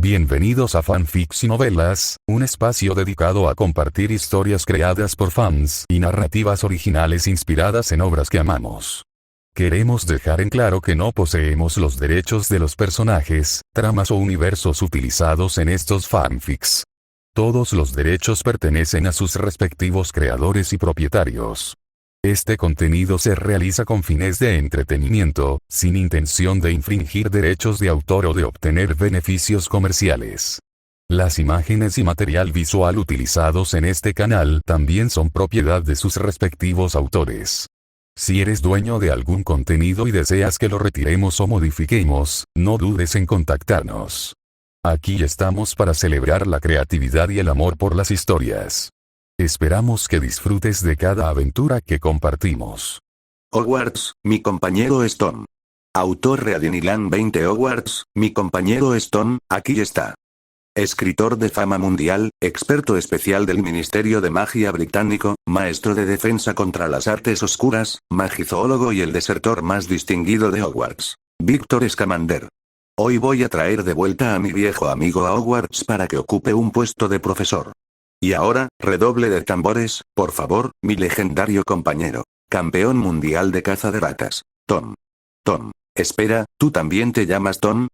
Bienvenidos a Fanfics y Novelas, un espacio dedicado a compartir historias creadas por fans y narrativas originales inspiradas en obras que amamos. Queremos dejar en claro que no poseemos los derechos de los personajes, tramas o universos utilizados en estos fanfics. Todos los derechos pertenecen a sus respectivos creadores y propietarios. Este contenido se realiza con fines de entretenimiento, sin intención de infringir derechos de autor o de obtener beneficios comerciales. Las imágenes y material visual utilizados en este canal también son propiedad de sus respectivos autores. Si eres dueño de algún contenido y deseas que lo retiremos o modifiquemos, no dudes en contactarnos. Aquí estamos para celebrar la creatividad y el amor por las historias. Esperamos que disfrutes de cada aventura que compartimos. Hogwarts, mi compañero Stone. Autor Readinilan 20 Hogwarts, mi compañero Stone, aquí está. Escritor de fama mundial, experto especial del Ministerio de Magia británico, maestro de defensa contra las artes oscuras, magizoólogo y el desertor más distinguido de Hogwarts. Víctor Scamander. Hoy voy a traer de vuelta a mi viejo amigo a Hogwarts para que ocupe un puesto de profesor. Y ahora, redoble de tambores, por favor, mi legendario compañero. Campeón mundial de caza de ratas. Tom. Tom. Espera, ¿tú también te llamas Tom?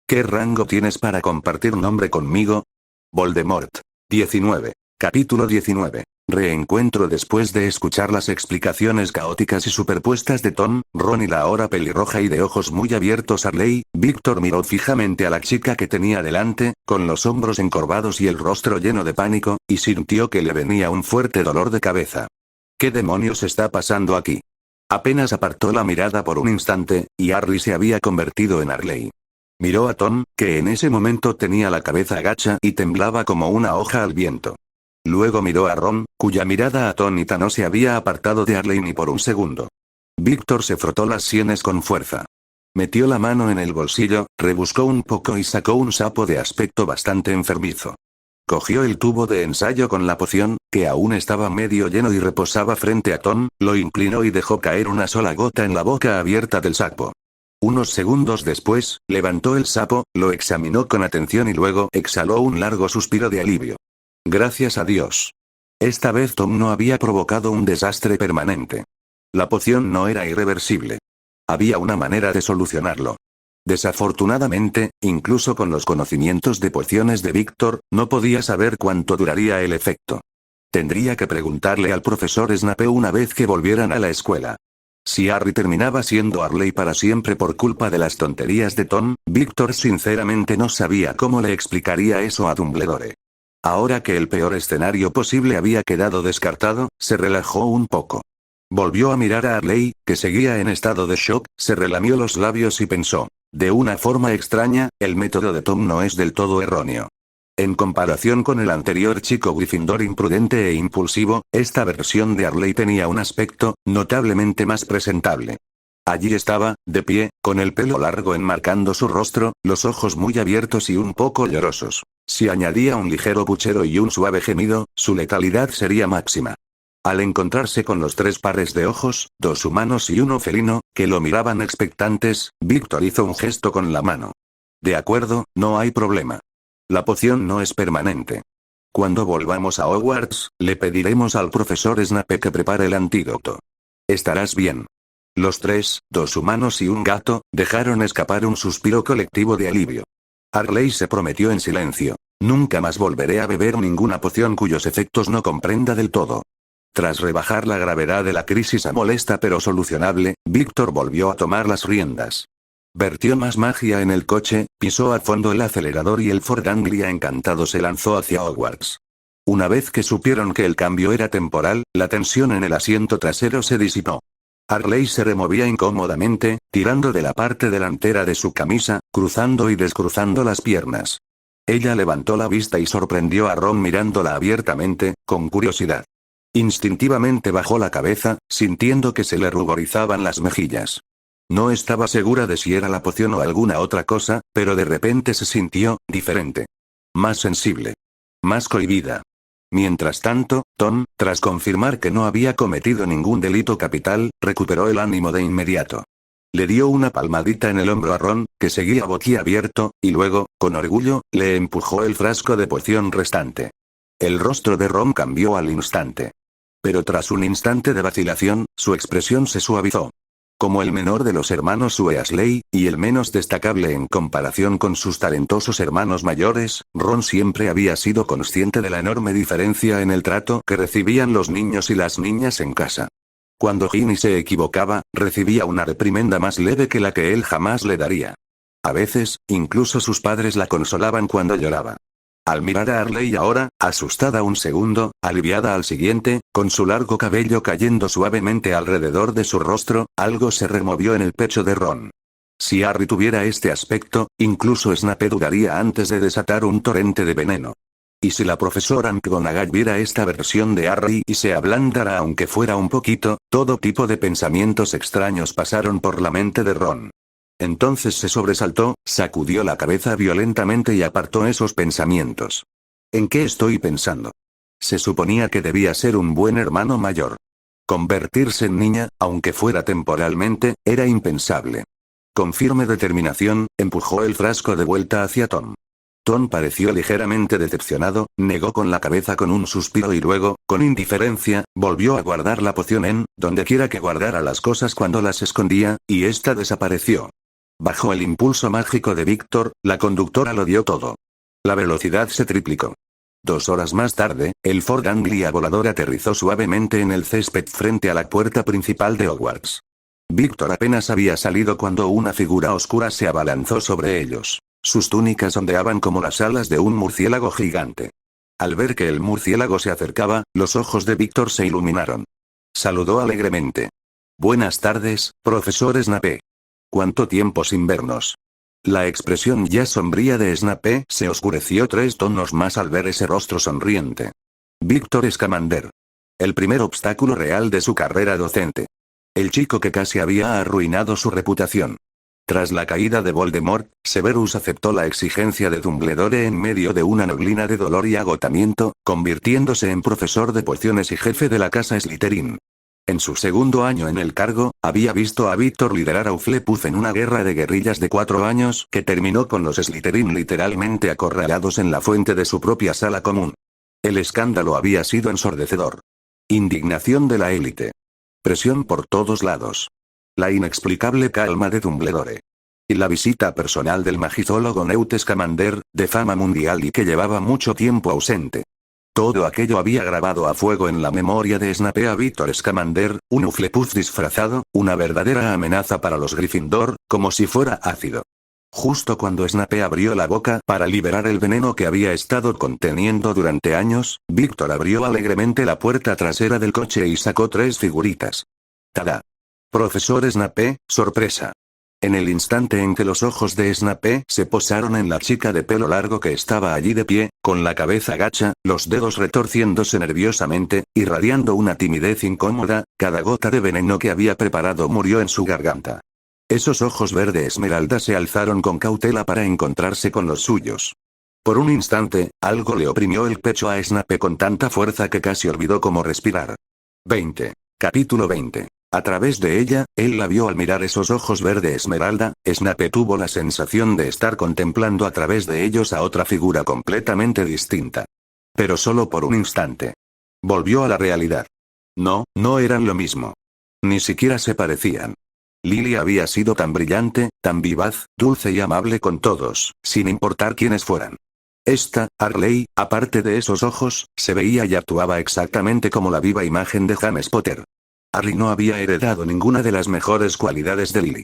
¿Qué rango tienes para compartir nombre conmigo? Voldemort. 19. Capítulo 19. Reencuentro. Después de escuchar las explicaciones caóticas y superpuestas de Tom, Ron y la ahora pelirroja y de ojos muy abiertos Harley, Víctor miró fijamente a la chica que tenía delante, con los hombros encorvados y el rostro lleno de pánico, y sintió que le venía un fuerte dolor de cabeza. ¿Qué demonios está pasando aquí? Apenas apartó la mirada por un instante, y Harry se había convertido en Harley. Miró a Tom, que en ese momento tenía la cabeza agacha y temblaba como una hoja al viento. Luego miró a Ron, cuya mirada atónita no se había apartado de Harley ni por un segundo. Víctor se frotó las sienes con fuerza. Metió la mano en el bolsillo, rebuscó un poco y sacó un sapo de aspecto bastante enfermizo. Cogió el tubo de ensayo con la poción, que aún estaba medio lleno y reposaba frente a Tom, lo inclinó y dejó caer una sola gota en la boca abierta del sapo. Unos segundos después, levantó el sapo, lo examinó con atención y luego exhaló un largo suspiro de alivio. Gracias a Dios. Esta vez Tom no había provocado un desastre permanente. La poción no era irreversible. Había una manera de solucionarlo. Desafortunadamente, incluso con los conocimientos de pociones de Víctor, no podía saber cuánto duraría el efecto. Tendría que preguntarle al profesor Snape una vez que volvieran a la escuela. Si Harry terminaba siendo Harley para siempre por culpa de las tonterías de Tom, Víctor sinceramente no sabía cómo le explicaría eso a Dumbledore. Ahora que el peor escenario posible había quedado descartado, se relajó un poco. Volvió a mirar a Harley, que seguía en estado de shock, se relamió los labios y pensó. De una forma extraña, el método de Tom no es del todo erróneo. En comparación con el anterior chico Gryffindor imprudente e impulsivo, esta versión de Harley tenía un aspecto, notablemente más presentable. Allí estaba, de pie, con el pelo largo enmarcando su rostro, los ojos muy abiertos y un poco llorosos. Si añadía un ligero puchero y un suave gemido, su letalidad sería máxima. Al encontrarse con los tres pares de ojos, dos humanos y uno felino, que lo miraban expectantes, Víctor hizo un gesto con la mano. De acuerdo, no hay problema. La poción no es permanente. Cuando volvamos a Hogwarts, le pediremos al profesor Snape que prepare el antídoto. Estarás bien. Los tres, dos humanos y un gato, dejaron escapar un suspiro colectivo de alivio. Harley se prometió en silencio. Nunca más volveré a beber ninguna poción cuyos efectos no comprenda del todo. Tras rebajar la gravedad de la crisis a molesta pero solucionable, Víctor volvió a tomar las riendas. Vertió más magia en el coche, pisó a fondo el acelerador y el Ford Anglia encantado se lanzó hacia Hogwarts. Una vez que supieron que el cambio era temporal, la tensión en el asiento trasero se disipó. Harley se removía incómodamente, tirando de la parte delantera de su camisa, cruzando y descruzando las piernas. Ella levantó la vista y sorprendió a Ron mirándola abiertamente, con curiosidad. Instintivamente bajó la cabeza, sintiendo que se le ruborizaban las mejillas. No estaba segura de si era la poción o alguna otra cosa, pero de repente se sintió diferente. Más sensible. Más cohibida. Mientras tanto, Tom, tras confirmar que no había cometido ningún delito capital, recuperó el ánimo de inmediato. Le dio una palmadita en el hombro a Ron, que seguía boquiabierto, y luego, con orgullo, le empujó el frasco de poción restante. El rostro de Ron cambió al instante. Pero tras un instante de vacilación, su expresión se suavizó. Como el menor de los hermanos Weasley, y el menos destacable en comparación con sus talentosos hermanos mayores, Ron siempre había sido consciente de la enorme diferencia en el trato que recibían los niños y las niñas en casa. Cuando Ginny se equivocaba, recibía una reprimenda más leve que la que él jamás le daría. A veces, incluso sus padres la consolaban cuando lloraba. Al mirar a Arley ahora, asustada un segundo, aliviada al siguiente, con su largo cabello cayendo suavemente alrededor de su rostro, algo se removió en el pecho de Ron. Si Harry tuviera este aspecto, incluso Snape dudaría antes de desatar un torrente de veneno. Y si la profesora McGonagall viera esta versión de Harry y se ablandara aunque fuera un poquito, todo tipo de pensamientos extraños pasaron por la mente de Ron. Entonces se sobresaltó, sacudió la cabeza violentamente y apartó esos pensamientos. ¿En qué estoy pensando? Se suponía que debía ser un buen hermano mayor. Convertirse en niña, aunque fuera temporalmente, era impensable. Con firme determinación, empujó el frasco de vuelta hacia Tom. Tom pareció ligeramente decepcionado, negó con la cabeza con un suspiro y luego, con indiferencia, volvió a guardar la poción en, donde quiera que guardara las cosas cuando las escondía, y ésta desapareció. Bajo el impulso mágico de Víctor, la conductora lo dio todo. La velocidad se triplicó. 2 horas más tarde, el Ford Anglia volador aterrizó suavemente en el césped frente a la puerta principal de Hogwarts. Víctor apenas había salido cuando una figura oscura se abalanzó sobre ellos. Sus túnicas ondeaban como las alas de un murciélago gigante. Al ver que el murciélago se acercaba, los ojos de Víctor se iluminaron. Saludó alegremente. «Buenas tardes, profesor Snape. ¿Cuánto tiempo sin vernos?» La expresión ya sombría de Snape se oscureció 3 tonos más al ver ese rostro sonriente. Víctor Scamander. El primer obstáculo real de su carrera docente. El chico que casi había arruinado su reputación. Tras la caída de Voldemort, Severus aceptó la exigencia de Dumbledore en medio de una neblina de dolor y agotamiento, convirtiéndose en profesor de pociones y jefe de la casa Slytherin. En su segundo año en el cargo, había visto a Víctor liderar a Hufflepuff en una guerra de guerrillas de 4 años que terminó con los Slytherin literalmente acorralados en la fuente de su propia sala común. El escándalo había sido ensordecedor. Indignación de la élite. Presión por todos lados. La inexplicable calma de Dumbledore. Y la visita personal del magizólogo Newt Scamander, de fama mundial y que llevaba mucho tiempo ausente. Todo aquello había grabado a fuego en la memoria de Snape a Víctor Scamander, un Hufflepuff disfrazado, una verdadera amenaza para los Gryffindor, como si fuera ácido. Justo cuando Snape abrió la boca para liberar el veneno que había estado conteniendo durante años, Víctor abrió alegremente la puerta trasera del coche y sacó 3 figuritas. ¡Tada! Profesor Snape, sorpresa. En el instante en que los ojos de Snape se posaron en la chica de pelo largo que estaba allí de pie, con la cabeza gacha, los dedos retorciéndose nerviosamente, irradiando una timidez incómoda, cada gota de veneno que había preparado murió en su garganta. Esos ojos verde esmeralda se alzaron con cautela para encontrarse con los suyos. Por un instante, algo le oprimió el pecho a Snape con tanta fuerza que casi olvidó cómo respirar. 20. Capítulo 20. A través de ella, él la vio al mirar esos ojos verde esmeralda. Snape tuvo la sensación de estar contemplando a través de ellos a otra figura completamente distinta. Pero solo por un instante. Volvió a la realidad. No, no eran lo mismo. Ni siquiera se parecían. Lily había sido tan brillante, tan vivaz, dulce y amable con todos, sin importar quiénes fueran. Esta, Harley, aparte de esos ojos, se veía y actuaba exactamente como la viva imagen de James Potter. Harry no había heredado ninguna de las mejores cualidades de Lily.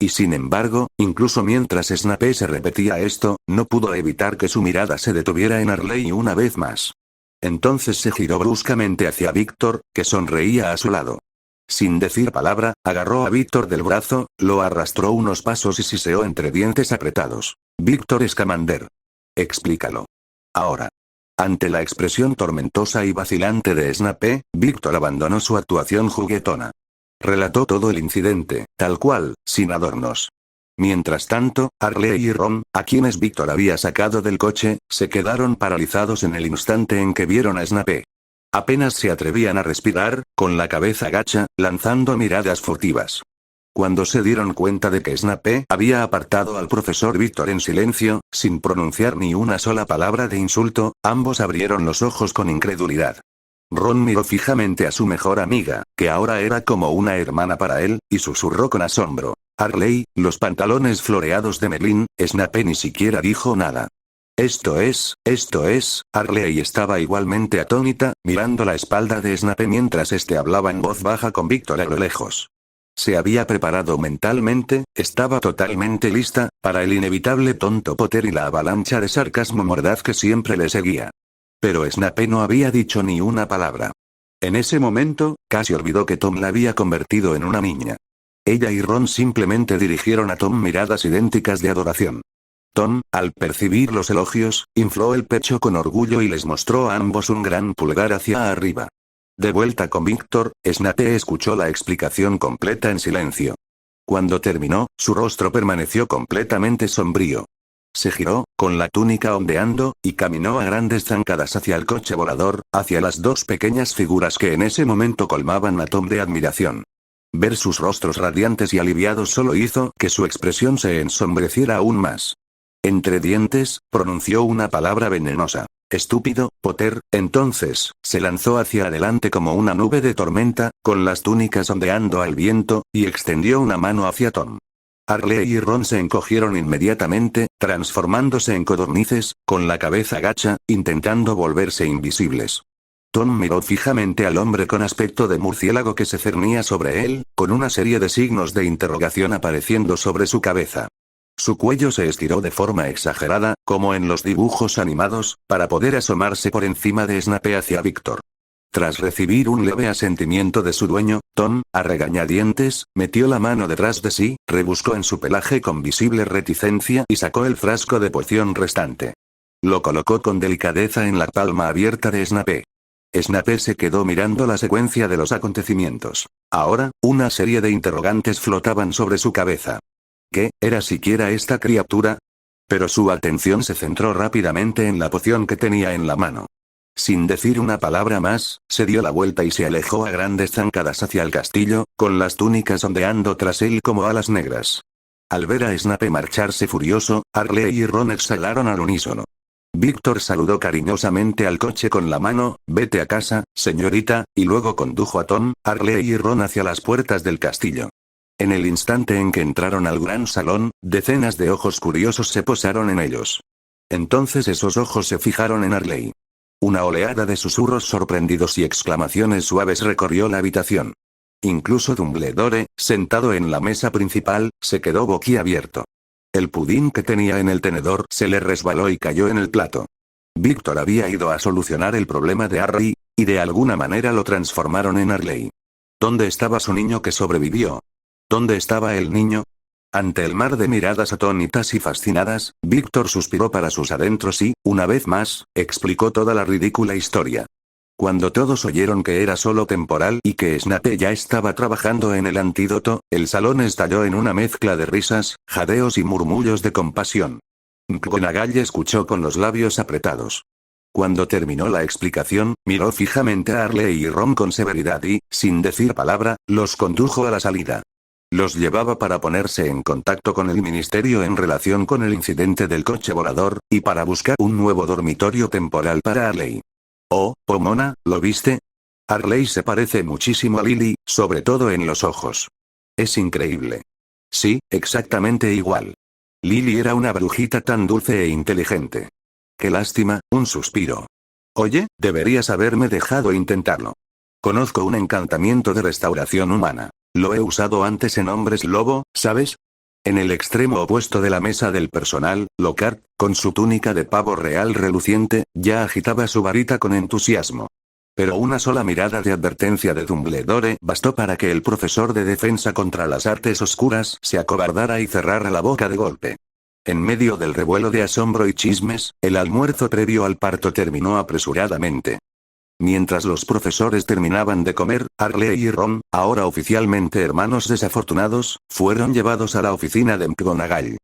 Y sin embargo, incluso mientras Snape se repetía esto, no pudo evitar que su mirada se detuviera en Harley una vez más. Entonces se giró bruscamente hacia Víctor, que sonreía a su lado. Sin decir palabra, agarró a Víctor del brazo, lo arrastró unos pasos y siseó entre dientes apretados. Víctor Scamander. Explícalo. Ahora. Ante la expresión tormentosa y vacilante de Snape, Víctor abandonó su actuación juguetona. Relató todo el incidente, tal cual, sin adornos. Mientras tanto, Harley y Ron, a quienes Víctor había sacado del coche, se quedaron paralizados en el instante en que vieron a Snape. Apenas se atrevían a respirar, con la cabeza gacha, lanzando miradas furtivas. Cuando se dieron cuenta de que Snape había apartado al profesor Víctor en silencio, sin pronunciar ni una sola palabra de insulto, ambos abrieron los ojos con incredulidad. Ron miró fijamente a su mejor amiga, que ahora era como una hermana para él, y susurró con asombro: Harley, los pantalones floreados de Merlín. Snape ni siquiera dijo nada. Esto es, Harley estaba igualmente atónita, mirando la espalda de Snape mientras este hablaba en voz baja con Víctor a lo lejos. Se había preparado mentalmente, estaba totalmente lista, para el inevitable tonto Potter y la avalancha de sarcasmo mordaz que siempre le seguía. Pero Snape no había dicho ni una palabra. En ese momento, casi olvidó que Tom la había convertido en una niña. Ella y Ron simplemente dirigieron a Tom miradas idénticas de adoración. Tom, al percibir los elogios, infló el pecho con orgullo y les mostró a ambos un gran pulgar hacia arriba. De vuelta con Víctor, Snape escuchó la explicación completa en silencio. Cuando terminó, su rostro permaneció completamente sombrío. Se giró, con la túnica ondeando, y caminó a grandes zancadas hacia el coche volador, hacia las dos pequeñas figuras que en ese momento colmaban a Tom de admiración. Ver sus rostros radiantes y aliviados solo hizo que su expresión se ensombreciera aún más. Entre dientes, pronunció una palabra venenosa. Estúpido, Potter. Entonces, se lanzó hacia adelante como una nube de tormenta, con las túnicas ondeando al viento, y extendió una mano hacia Tom. Harley y Ron se encogieron inmediatamente, transformándose en codornices, con la cabeza gacha, intentando volverse invisibles. Tom miró fijamente al hombre con aspecto de murciélago que se cernía sobre él, con una serie de signos de interrogación apareciendo sobre su cabeza. Su cuello se estiró de forma exagerada, como en los dibujos animados, para poder asomarse por encima de Snape hacia Víctor. Tras recibir un leve asentimiento de su dueño, Tom, a regañadientes, metió la mano detrás de sí, rebuscó en su pelaje con visible reticencia y sacó el frasco de poción restante. Lo colocó con delicadeza en la palma abierta de Snape. Snape se quedó mirando la secuencia de los acontecimientos. Ahora, una serie de interrogantes flotaban sobre su cabeza. ¿Qué era siquiera esta criatura? Pero su atención se centró rápidamente en la poción que tenía en la mano. Sin decir una palabra más, se dio la vuelta y se alejó a grandes zancadas hacia el castillo, con las túnicas ondeando tras él como alas negras. Al ver a Snape marcharse furioso, Harley y Ron exhalaron al unísono. Víctor saludó cariñosamente al coche con la mano: «Vete a casa, señorita», y luego condujo a Tom, Harley y Ron hacia las puertas del castillo. En el instante en que entraron al gran salón, decenas de ojos curiosos se posaron en ellos. Entonces esos ojos se fijaron en Harley. Una oleada de susurros sorprendidos y exclamaciones suaves recorrió la habitación. Incluso Dumbledore, sentado en la mesa principal, se quedó boquiabierto. El pudín que tenía en el tenedor se le resbaló y cayó en el plato. Víctor había ido a solucionar el problema de Harry, y de alguna manera lo transformaron en Harley. ¿Dónde estaba su niño que sobrevivió? ¿Dónde estaba el niño? Ante el mar de miradas atónitas y fascinadas, Víctor suspiró para sus adentros y, una vez más, explicó toda la ridícula historia. Cuando todos oyeron que era solo temporal y que Snape ya estaba trabajando en el antídoto, el salón estalló en una mezcla de risas, jadeos y murmullos de compasión. McGonagall escuchó con los labios apretados. Cuando terminó la explicación, miró fijamente a Harley y Ron con severidad y, sin decir palabra, los condujo a la salida. Los llevaba para ponerse en contacto con el ministerio en relación con el incidente del coche volador, y para buscar un nuevo dormitorio temporal para Harley. Oh, Pomona, ¿lo viste? Harley se parece muchísimo a Lily, sobre todo en los ojos. Es increíble. Sí, exactamente igual. Lily era una brujita tan dulce e inteligente. Qué lástima, un suspiro. Oye, deberías haberme dejado intentarlo. Conozco un encantamiento de restauración humana. Lo he usado antes en hombres lobo, ¿sabes? En el extremo opuesto de la mesa del personal, Lockhart, con su túnica de pavo real reluciente, ya agitaba su varita con entusiasmo. Pero una sola mirada de advertencia de Dumbledore bastó para que el profesor de defensa contra las artes oscuras se acobardara y cerrara la boca de golpe. En medio del revuelo de asombro y chismes, el almuerzo previo al parto terminó apresuradamente. Mientras los profesores terminaban de comer, Harley y Ron, ahora oficialmente hermanos desafortunados, fueron llevados a la oficina de McGonagall.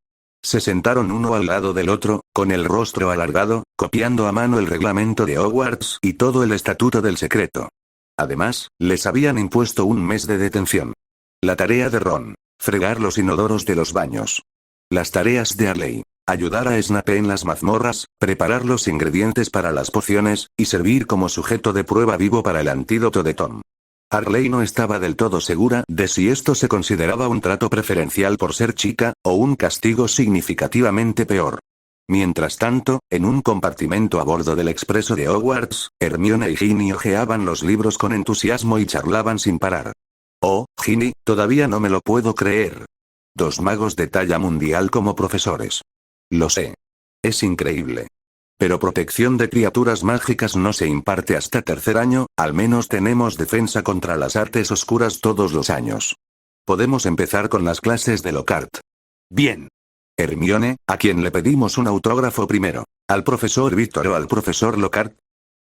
Se sentaron uno al lado del otro, con el rostro alargado, copiando a mano el reglamento de Hogwarts y todo el estatuto del secreto. Además, les habían impuesto un mes de detención. La tarea de Ron. Fregar los inodoros de los baños. Las tareas de Arley. Ayudar a Snape en las mazmorras, preparar los ingredientes para las pociones, y servir como sujeto de prueba vivo para el antídoto de Tom. Arley no estaba del todo segura de si esto se consideraba un trato preferencial por ser chica, o un castigo significativamente peor. Mientras tanto, en un compartimento a bordo del expreso de Hogwarts, Hermione y Ginny hojeaban los libros con entusiasmo y charlaban sin parar. Oh, Ginny, todavía no me lo puedo creer. 2 magos de talla mundial como profesores. Lo sé. Es increíble. Pero protección de criaturas mágicas no se imparte hasta tercer año, al menos tenemos defensa contra las artes oscuras todos los años. Podemos empezar con las clases de Lockhart. Bien. Hermione, ¿a quién le pedimos un autógrafo primero? ¿Al profesor Víctor o al profesor Lockhart?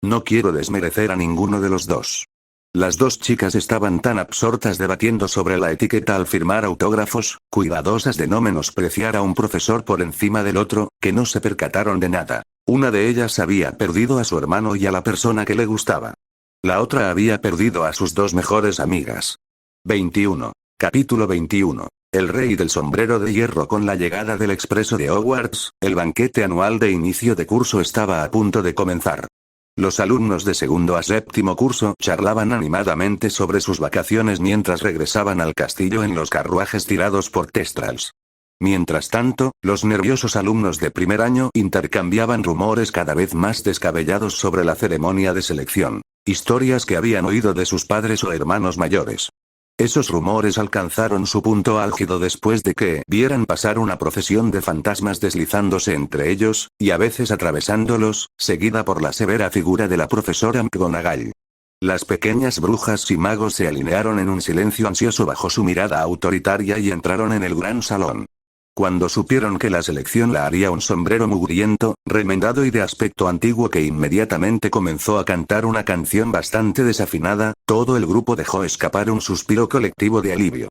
No quiero desmerecer a ninguno de los dos. Las 2 chicas estaban tan absortas debatiendo sobre la etiqueta al firmar autógrafos, cuidadosas de no menospreciar a un profesor por encima del otro, que no se percataron de nada. Una de ellas había perdido a su hermano y a la persona que le gustaba. La otra había perdido a sus 2 mejores amigas. 21. Capítulo 21. El rey del sombrero de hierro. Con la llegada del expreso de Hogwarts, el banquete anual de inicio de curso estaba a punto de comenzar. Los alumnos de segundo a séptimo curso charlaban animadamente sobre sus vacaciones mientras regresaban al castillo en los carruajes tirados por Thestrals. Mientras tanto, los nerviosos alumnos de primer año intercambiaban rumores cada vez más descabellados sobre la ceremonia de selección, historias que habían oído de sus padres o hermanos mayores. Esos rumores alcanzaron su punto álgido después de que vieran pasar una procesión de fantasmas deslizándose entre ellos, y a veces atravesándolos, seguida por la severa figura de la profesora McGonagall. Las pequeñas brujas y magos se alinearon en un silencio ansioso bajo su mirada autoritaria y entraron en el gran salón. Cuando supieron que la selección la haría un sombrero mugriento, remendado y de aspecto antiguo que inmediatamente comenzó a cantar una canción bastante desafinada, todo el grupo dejó escapar un suspiro colectivo de alivio.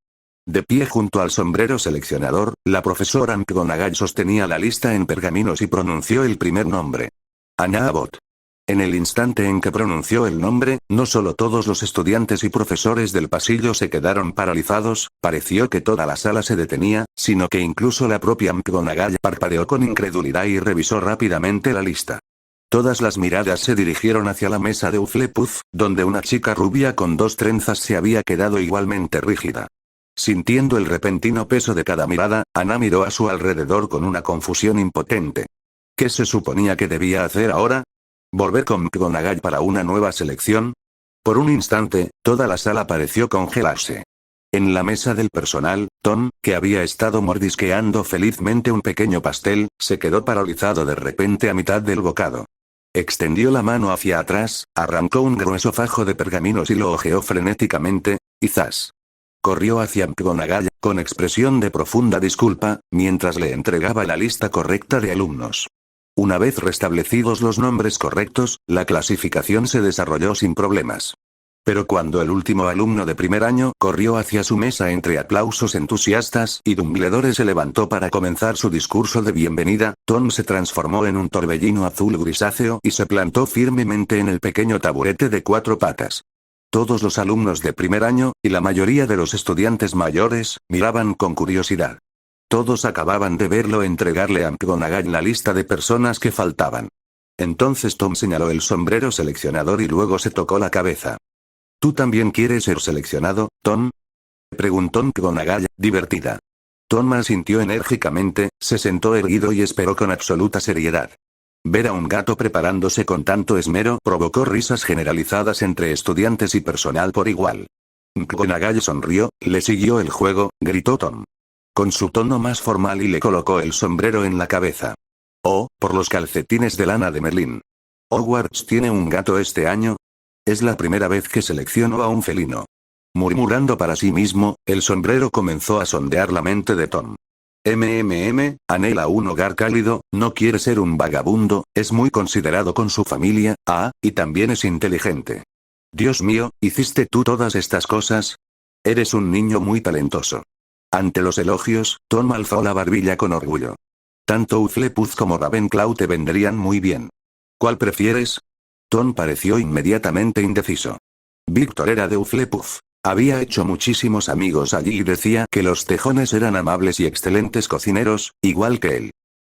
De pie junto al sombrero seleccionador, la profesora McGonagall sostenía la lista en pergaminos y pronunció el primer nombre. Anna Abbott. En el instante en que pronunció el nombre, no solo todos los estudiantes y profesores del pasillo se quedaron paralizados, pareció que toda la sala se detenía, sino que incluso la propia McGonagall parpadeó con incredulidad y revisó rápidamente la lista. Todas las miradas se dirigieron hacia la mesa de Hufflepuff, donde una chica rubia con 2 trenzas se había quedado igualmente rígida. Sintiendo el repentino peso de cada mirada, Anna miró a su alrededor con una confusión impotente. ¿Qué se suponía que debía hacer ahora? ¿Volver con McGonagall para una nueva selección? Por un instante, toda la sala pareció congelarse. En la mesa del personal, Tom, que había estado mordisqueando felizmente un pequeño pastel, se quedó paralizado de repente a mitad del bocado. Extendió la mano hacia atrás, arrancó un grueso fajo de pergaminos y lo hojeó frenéticamente, y ¡zas! Corrió hacia McGonagall, con expresión de profunda disculpa, mientras le entregaba la lista correcta de alumnos. Una vez restablecidos los nombres correctos, la clasificación se desarrolló sin problemas. Pero cuando el último alumno de primer año corrió hacia su mesa entre aplausos entusiastas y Dumbledore se levantó para comenzar su discurso de bienvenida, Tom se transformó en un torbellino azul grisáceo y se plantó firmemente en el pequeño taburete de 4 patas. Todos los alumnos de primer año, y la mayoría de los estudiantes mayores, miraban con curiosidad. Todos acababan de verlo entregarle a McGonagall la lista de personas que faltaban. Entonces Tom señaló el sombrero seleccionador y luego se tocó la cabeza. ¿Tú también quieres ser seleccionado, Tom? Preguntó McGonagall, divertida. Tom asintió enérgicamente, se sentó erguido y esperó con absoluta seriedad. Ver a un gato preparándose con tanto esmero provocó risas generalizadas entre estudiantes y personal por igual. McGonagall sonrió, le siguió el juego, gritó Tom. Con su tono más formal y le colocó el sombrero en la cabeza. Oh, por los calcetines de lana de Merlín. ¿Hogwarts tiene un gato este año? Es la primera vez que selecciono a un felino. Murmurando para sí mismo, el sombrero comenzó a sondear la mente de Tom. Anhela un hogar cálido, no quiere ser un vagabundo, es muy considerado con su familia, y también es inteligente. Dios mío, ¿hiciste tú todas estas cosas? Eres un niño muy talentoso. Ante los elogios, Tom alzó la barbilla con orgullo. Tanto Hufflepuff como Ravenclaw te vendrían muy bien. ¿Cuál prefieres? Tom pareció inmediatamente indeciso. Víctor era de Hufflepuff. Había hecho muchísimos amigos allí y decía que los tejones eran amables y excelentes cocineros, igual que él.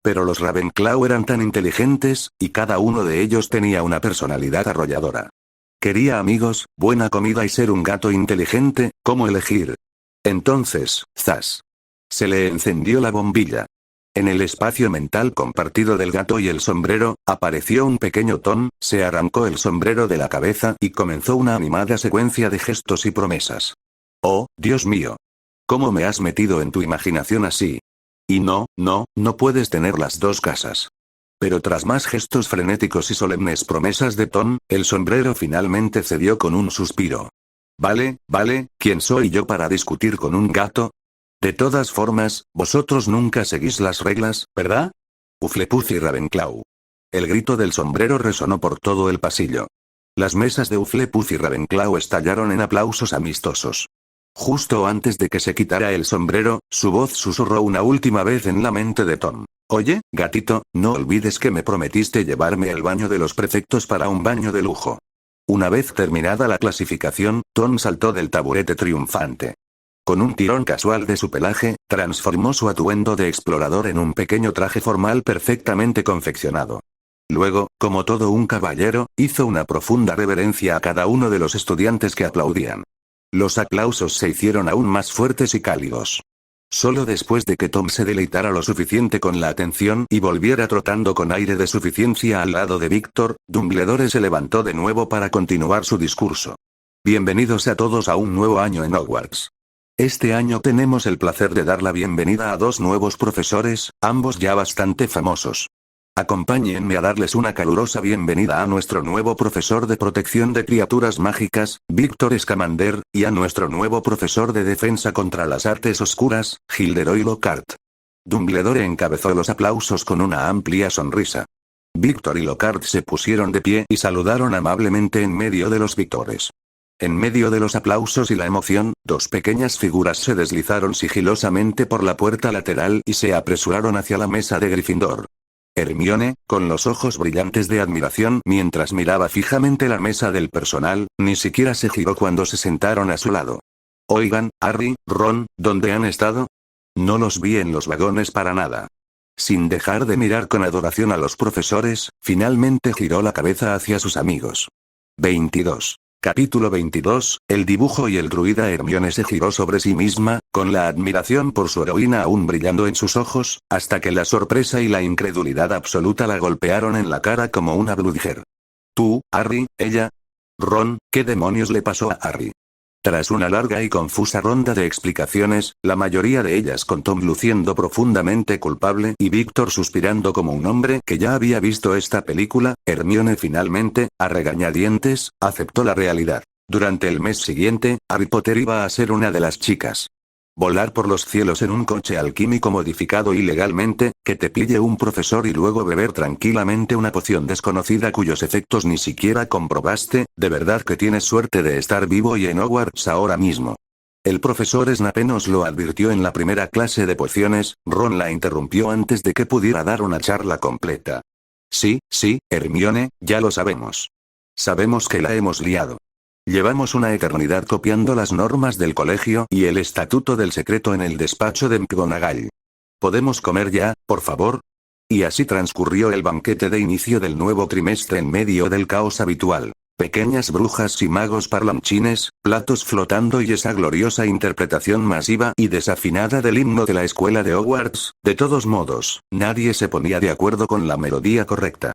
Pero los Ravenclaw eran tan inteligentes, y cada uno de ellos tenía una personalidad arrolladora. Quería amigos, buena comida y ser un gato inteligente. ¿Cómo elegir? Entonces, ¡zas! Se le encendió la bombilla. En el espacio mental compartido del gato y el sombrero, apareció un pequeño Tom, se arrancó el sombrero de la cabeza y comenzó una animada secuencia de gestos y promesas. ¡Oh, Dios mío! ¿Cómo me has metido en tu imaginación así? Y no puedes tener las dos casas. Pero tras más gestos frenéticos y solemnes promesas de Tom, el sombrero finalmente cedió con un suspiro. Vale, ¿quién soy yo para discutir con un gato? De todas formas, vosotros nunca seguís las reglas, ¿verdad? Hufflepuff y Ravenclaw. El grito del sombrero resonó por todo el pasillo. Las mesas de Hufflepuff y Ravenclaw estallaron en aplausos amistosos. Justo antes de que se quitara el sombrero, su voz susurró una última vez en la mente de Tom. Oye, gatito, no olvides que me prometiste llevarme al baño de los prefectos para un baño de lujo. Una vez terminada la clasificación, Tom saltó del taburete triunfante. Con un tirón casual de su pelaje, transformó su atuendo de explorador en un pequeño traje formal perfectamente confeccionado. Luego, como todo un caballero, hizo una profunda reverencia a cada uno de los estudiantes que aplaudían. Los aplausos se hicieron aún más fuertes y cálidos. Solo después de que Tom se deleitara lo suficiente con la atención y volviera trotando con aire de suficiencia al lado de Víctor, Dumbledore se levantó de nuevo para continuar su discurso. Bienvenidos a todos a un nuevo año en Hogwarts. Este año tenemos el placer de dar la bienvenida a dos nuevos profesores, ambos ya bastante famosos. Acompáñenme a darles una calurosa bienvenida a nuestro nuevo profesor de protección de criaturas mágicas, Víctor Scamander, y a nuestro nuevo profesor de defensa contra las artes oscuras, Gilderoy Lockhart. Dumbledore encabezó los aplausos con una amplia sonrisa. Víctor y Lockhart se pusieron de pie y saludaron amablemente en medio de los vítores. En medio de los aplausos y la emoción, dos pequeñas figuras se deslizaron sigilosamente por la puerta lateral y se apresuraron hacia la mesa de Gryffindor. Hermione, con los ojos brillantes de admiración mientras miraba fijamente la mesa del personal, ni siquiera se giró cuando se sentaron a su lado. Oigan, Harry, Ron, ¿dónde han estado? No los vi en los vagones para nada. Sin dejar de mirar con adoración a los profesores, finalmente giró la cabeza hacia sus amigos. 22. Capítulo 22, el dibujo y el druida. Hermione se giró sobre sí misma, con la admiración por su heroína aún brillando en sus ojos, hasta que la sorpresa y la incredulidad absoluta la golpearon en la cara como una bludger. ¿Tú, Harry, ella? Ron, ¿qué demonios le pasó a Harry? Tras una larga y confusa ronda de explicaciones, la mayoría de ellas con Tom luciendo profundamente culpable y Víctor suspirando como un hombre que ya había visto esta película, Hermione finalmente, a regañadientes, aceptó la realidad. Durante el mes siguiente, Harry Potter iba a ser una de las chicas. Volar por los cielos en un coche alquímico modificado ilegalmente, que te pille un profesor y luego beber tranquilamente una poción desconocida cuyos efectos ni siquiera comprobaste, de verdad que tienes suerte de estar vivo y en Hogwarts ahora mismo. El profesor Snape nos lo advirtió en la primera clase de pociones. Ron la interrumpió antes de que pudiera dar una charla completa. Sí, Hermione, ya lo sabemos. Sabemos que la hemos liado. Llevamos una eternidad copiando las normas del colegio y el estatuto del secreto en el despacho de McGonagall. ¿Podemos comer ya, por favor? Y así transcurrió el banquete de inicio del nuevo trimestre en medio del caos habitual. Pequeñas brujas y magos parlanchines, platos flotando y esa gloriosa interpretación masiva y desafinada del himno de la escuela de Hogwarts. De todos modos, nadie se ponía de acuerdo con la melodía correcta.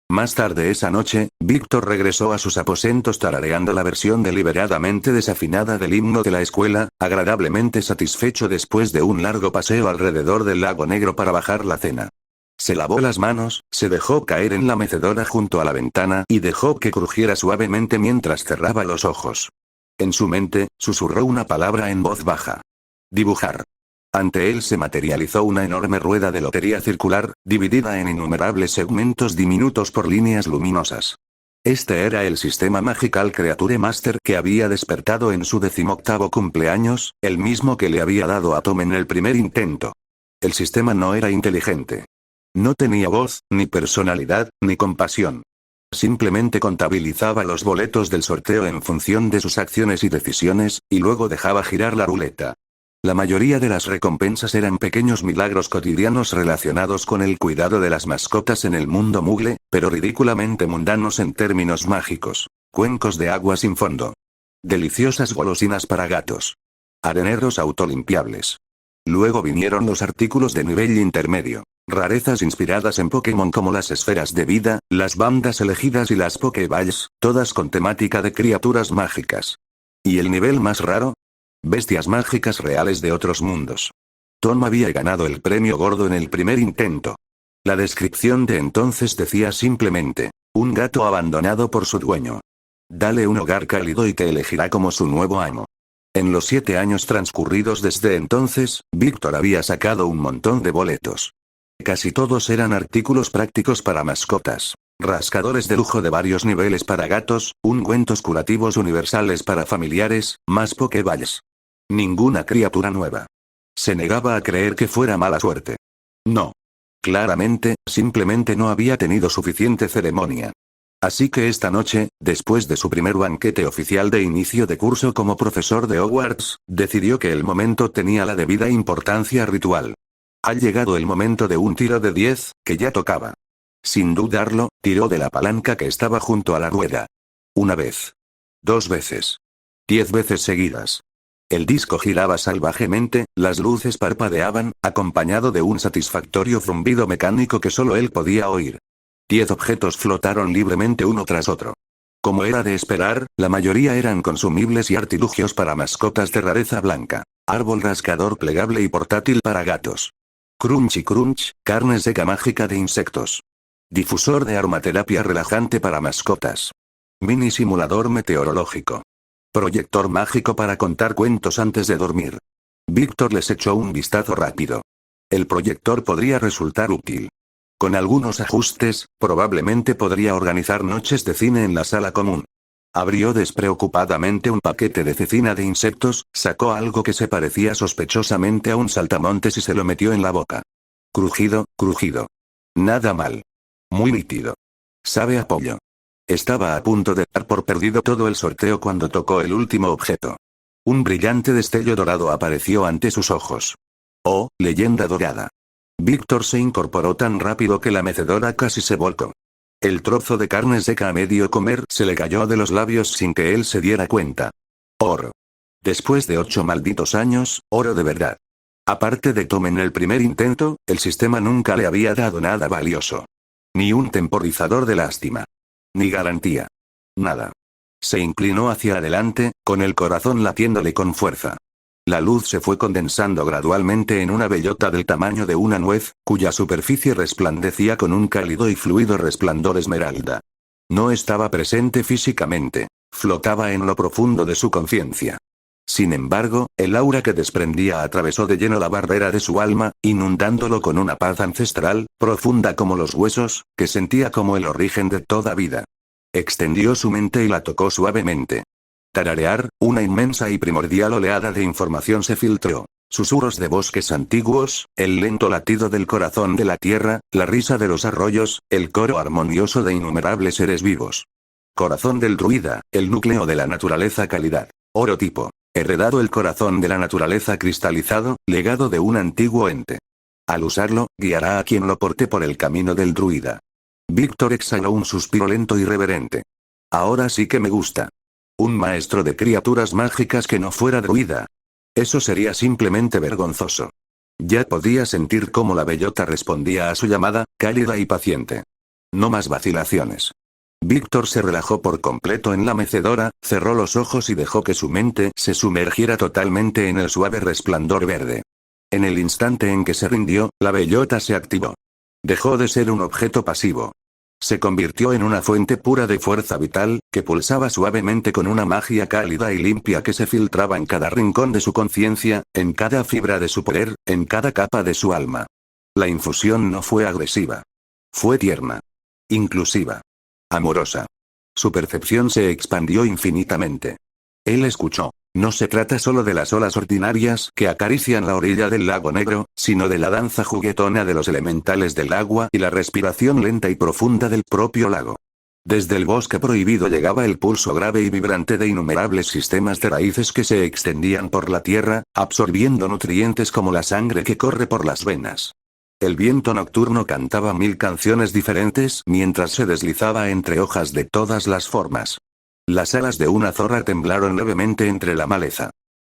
Más tarde esa noche, Víctor regresó a sus aposentos tarareando la versión deliberadamente desafinada del himno de la escuela, agradablemente satisfecho después de un largo paseo alrededor del lago negro para bajar la cena. Se lavó las manos, se dejó caer en la mecedora junto a la ventana y dejó que crujiera suavemente mientras cerraba los ojos. En su mente, susurró una palabra en voz baja. Dibujar. Ante él se materializó una enorme rueda de lotería circular, dividida en innumerables segmentos diminutos por líneas luminosas. Este era el sistema magical Creature Master que había despertado en su 18º cumpleaños, el mismo que le había dado a Tom en el primer intento. El sistema no era inteligente. No tenía voz, ni personalidad, ni compasión. Simplemente contabilizaba los boletos del sorteo en función de sus acciones y decisiones, y luego dejaba girar la ruleta. La mayoría de las recompensas eran pequeños milagros cotidianos relacionados con el cuidado de las mascotas en el mundo Moogle, pero ridículamente mundanos en términos mágicos. Cuencos de agua sin fondo. Deliciosas golosinas para gatos. Areneros autolimpiables. Luego vinieron los artículos de nivel intermedio. Rarezas inspiradas en Pokémon como las esferas de vida, las bandas elegidas y las Pokéballs, todas con temática de criaturas mágicas. ¿Y el nivel más raro? Bestias mágicas reales de otros mundos. Tom había ganado el premio gordo en el primer intento. La descripción de entonces decía simplemente, un gato abandonado por su dueño. Dale un hogar cálido y te elegirá como su nuevo amo. En los 7 años transcurridos desde entonces, Víctor había sacado un montón de boletos. Casi todos eran artículos prácticos para mascotas. Rascadores de lujo de varios niveles para gatos, ungüentos curativos universales para familiares, más Pokéballs. Ninguna criatura nueva. Se negaba a creer que fuera mala suerte. No. Claramente, simplemente no había tenido suficiente ceremonia. Así que esta noche, después de su primer banquete oficial de inicio de curso como profesor de Hogwarts, decidió que el momento tenía la debida importancia ritual. Ha llegado el momento de un tiro de 10, que ya tocaba. Sin dudarlo, tiró de la palanca que estaba junto a la rueda. 1 vez. 2 veces. 10 veces seguidas. El disco giraba salvajemente, las luces parpadeaban, acompañado de un satisfactorio zumbido mecánico que solo él podía oír. 10 objetos flotaron libremente uno tras otro. Como era de esperar, la mayoría eran consumibles y artilugios para mascotas de rareza blanca. Árbol rascador plegable y portátil para gatos. Crunchy Crunch, carne seca mágica de insectos. Difusor de aromaterapia relajante para mascotas. Mini simulador meteorológico. Proyector mágico para contar cuentos antes de dormir. Víctor les echó un vistazo rápido. El proyector podría resultar útil. Con algunos ajustes, probablemente podría organizar noches de cine en la sala común. Abrió despreocupadamente un paquete de cecina de insectos, sacó algo que se parecía sospechosamente a un saltamontes y se lo metió en la boca. Crujido, crujido. Nada mal. Muy nítido. Sabe a pollo. Estaba a punto de dar por perdido todo el sorteo cuando tocó el último objeto. Un brillante destello dorado apareció ante sus ojos. Oh, leyenda dorada. Víctor se incorporó tan rápido que la mecedora casi se volcó. El trozo de carne seca a medio comer se le cayó de los labios sin que él se diera cuenta. Oro. Después de 8 malditos años, oro de verdad. Aparte de Tom en el primer intento, el sistema nunca le había dado nada valioso. Ni un temporizador de lástima. Ni garantía. Nada. Se inclinó hacia adelante, con el corazón latiéndole con fuerza. La luz se fue condensando gradualmente en una bellota del tamaño de una nuez, cuya superficie resplandecía con un cálido y fluido resplandor esmeralda. No estaba presente físicamente, flotaba en lo profundo de su conciencia. Sin embargo, el aura que desprendía atravesó de lleno la barrera de su alma, inundándolo con una paz ancestral, profunda como los huesos, que sentía como el origen de toda vida. Extendió su mente y la tocó suavemente. Tararear, una inmensa y primordial oleada de información se filtró. Susurros de bosques antiguos, el lento latido del corazón de la tierra, la risa de los arroyos, el coro armonioso de innumerables seres vivos. Corazón del druida, el núcleo de la naturaleza calidad. Oro tipo. Heredado el corazón de la naturaleza cristalizado, legado de un antiguo ente. Al usarlo, guiará a quien lo porte por el camino del druida. Víctor exhaló un suspiro lento y reverente. Ahora sí que me gusta. Un maestro de criaturas mágicas que no fuera druida. Eso sería simplemente vergonzoso. Ya podía sentir cómo la bellota respondía a su llamada, cálida y paciente. No más vacilaciones. Víctor se relajó por completo en la mecedora, cerró los ojos y dejó que su mente se sumergiera totalmente en el suave resplandor verde. En el instante en que se rindió, la bellota se activó. Dejó de ser un objeto pasivo. Se convirtió en una fuente pura de fuerza vital, que pulsaba suavemente con una magia cálida y limpia que se filtraba en cada rincón de su conciencia, en cada fibra de su poder, en cada capa de su alma. La infusión no fue agresiva. Fue tierna. Inclusiva. Amorosa. Su percepción se expandió infinitamente. Él escuchó. No se trata solo de las olas ordinarias que acarician la orilla del lago negro, sino de la danza juguetona de los elementales del agua y la respiración lenta y profunda del propio lago. Desde el bosque prohibido llegaba el pulso grave y vibrante de innumerables sistemas de raíces que se extendían por la tierra, absorbiendo nutrientes como la sangre que corre por las venas. El viento nocturno cantaba 1000 canciones diferentes mientras se deslizaba entre hojas de todas las formas. Las alas de una zorra temblaron levemente entre la maleza.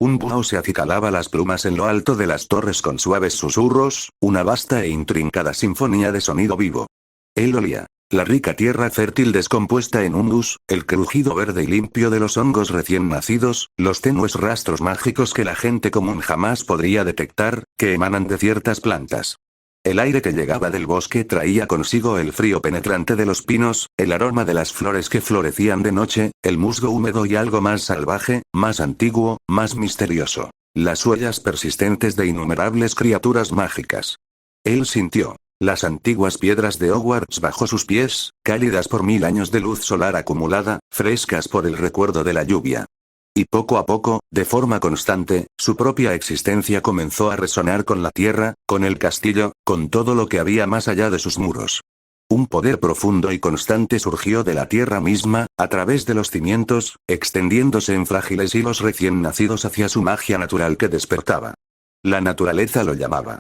Un búho se acicalaba las plumas en lo alto de las torres con suaves susurros, una vasta e intrincada sinfonía de sonido vivo. Él olía la rica tierra fértil descompuesta en humus, el crujido verde y limpio de los hongos recién nacidos, los tenues rastros mágicos que la gente común jamás podría detectar, que emanan de ciertas plantas. El aire que llegaba del bosque traía consigo el frío penetrante de los pinos, el aroma de las flores que florecían de noche, el musgo húmedo y algo más salvaje, más antiguo, más misterioso. Las huellas persistentes de innumerables criaturas mágicas. Él sintió las antiguas piedras de Hogwarts bajo sus pies, cálidas por 1000 años de luz solar acumulada, frescas por el recuerdo de la lluvia. Y poco a poco, de forma constante, su propia existencia comenzó a resonar con la tierra, con el castillo, con todo lo que había más allá de sus muros. Un poder profundo y constante surgió de la tierra misma, a través de los cimientos, extendiéndose en frágiles hilos recién nacidos hacia su magia natural que despertaba. La naturaleza lo llamaba.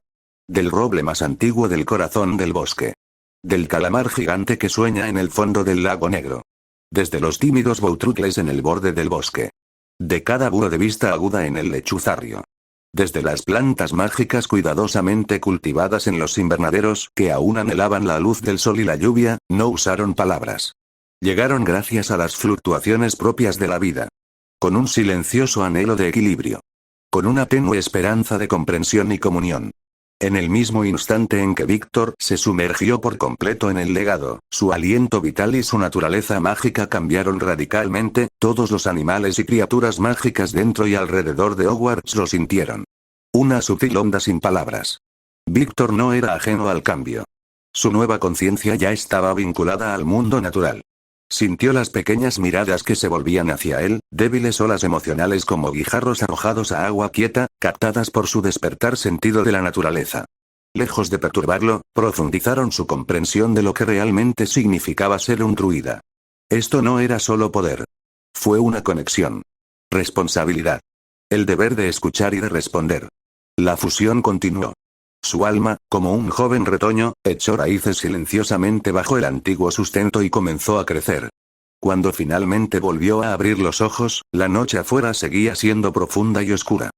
Del roble más antiguo del corazón del bosque. Del calamar gigante que sueña en el fondo del lago negro. Desde los tímidos boutrutles en el borde del bosque. De cada búho de vista aguda en el lechuzarrio. Desde las plantas mágicas cuidadosamente cultivadas en los invernaderos que aún anhelaban la luz del sol y la lluvia, no usaron palabras. Llegaron gracias a las fluctuaciones propias de la vida. Con un silencioso anhelo de equilibrio. Con una tenue esperanza de comprensión y comunión. En el mismo instante en que Víctor se sumergió por completo en el legado, su aliento vital y su naturaleza mágica cambiaron radicalmente, todos los animales y criaturas mágicas dentro y alrededor de Hogwarts lo sintieron. Una sutil onda sin palabras. Víctor no era ajeno al cambio. Su nueva conciencia ya estaba vinculada al mundo natural. Sintió las pequeñas miradas que se volvían hacia él, débiles olas emocionales como guijarros arrojados a agua quieta, captadas por su despertar sentido de la naturaleza. Lejos de perturbarlo, profundizaron su comprensión de lo que realmente significaba ser un druida. Esto no era solo poder. Fue una conexión. Responsabilidad. El deber de escuchar y de responder. La fusión continuó. Su alma, como un joven retoño, echó raíces silenciosamente bajo el antiguo sustento y comenzó a crecer. Cuando finalmente volvió a abrir los ojos, la noche afuera seguía siendo profunda y oscura.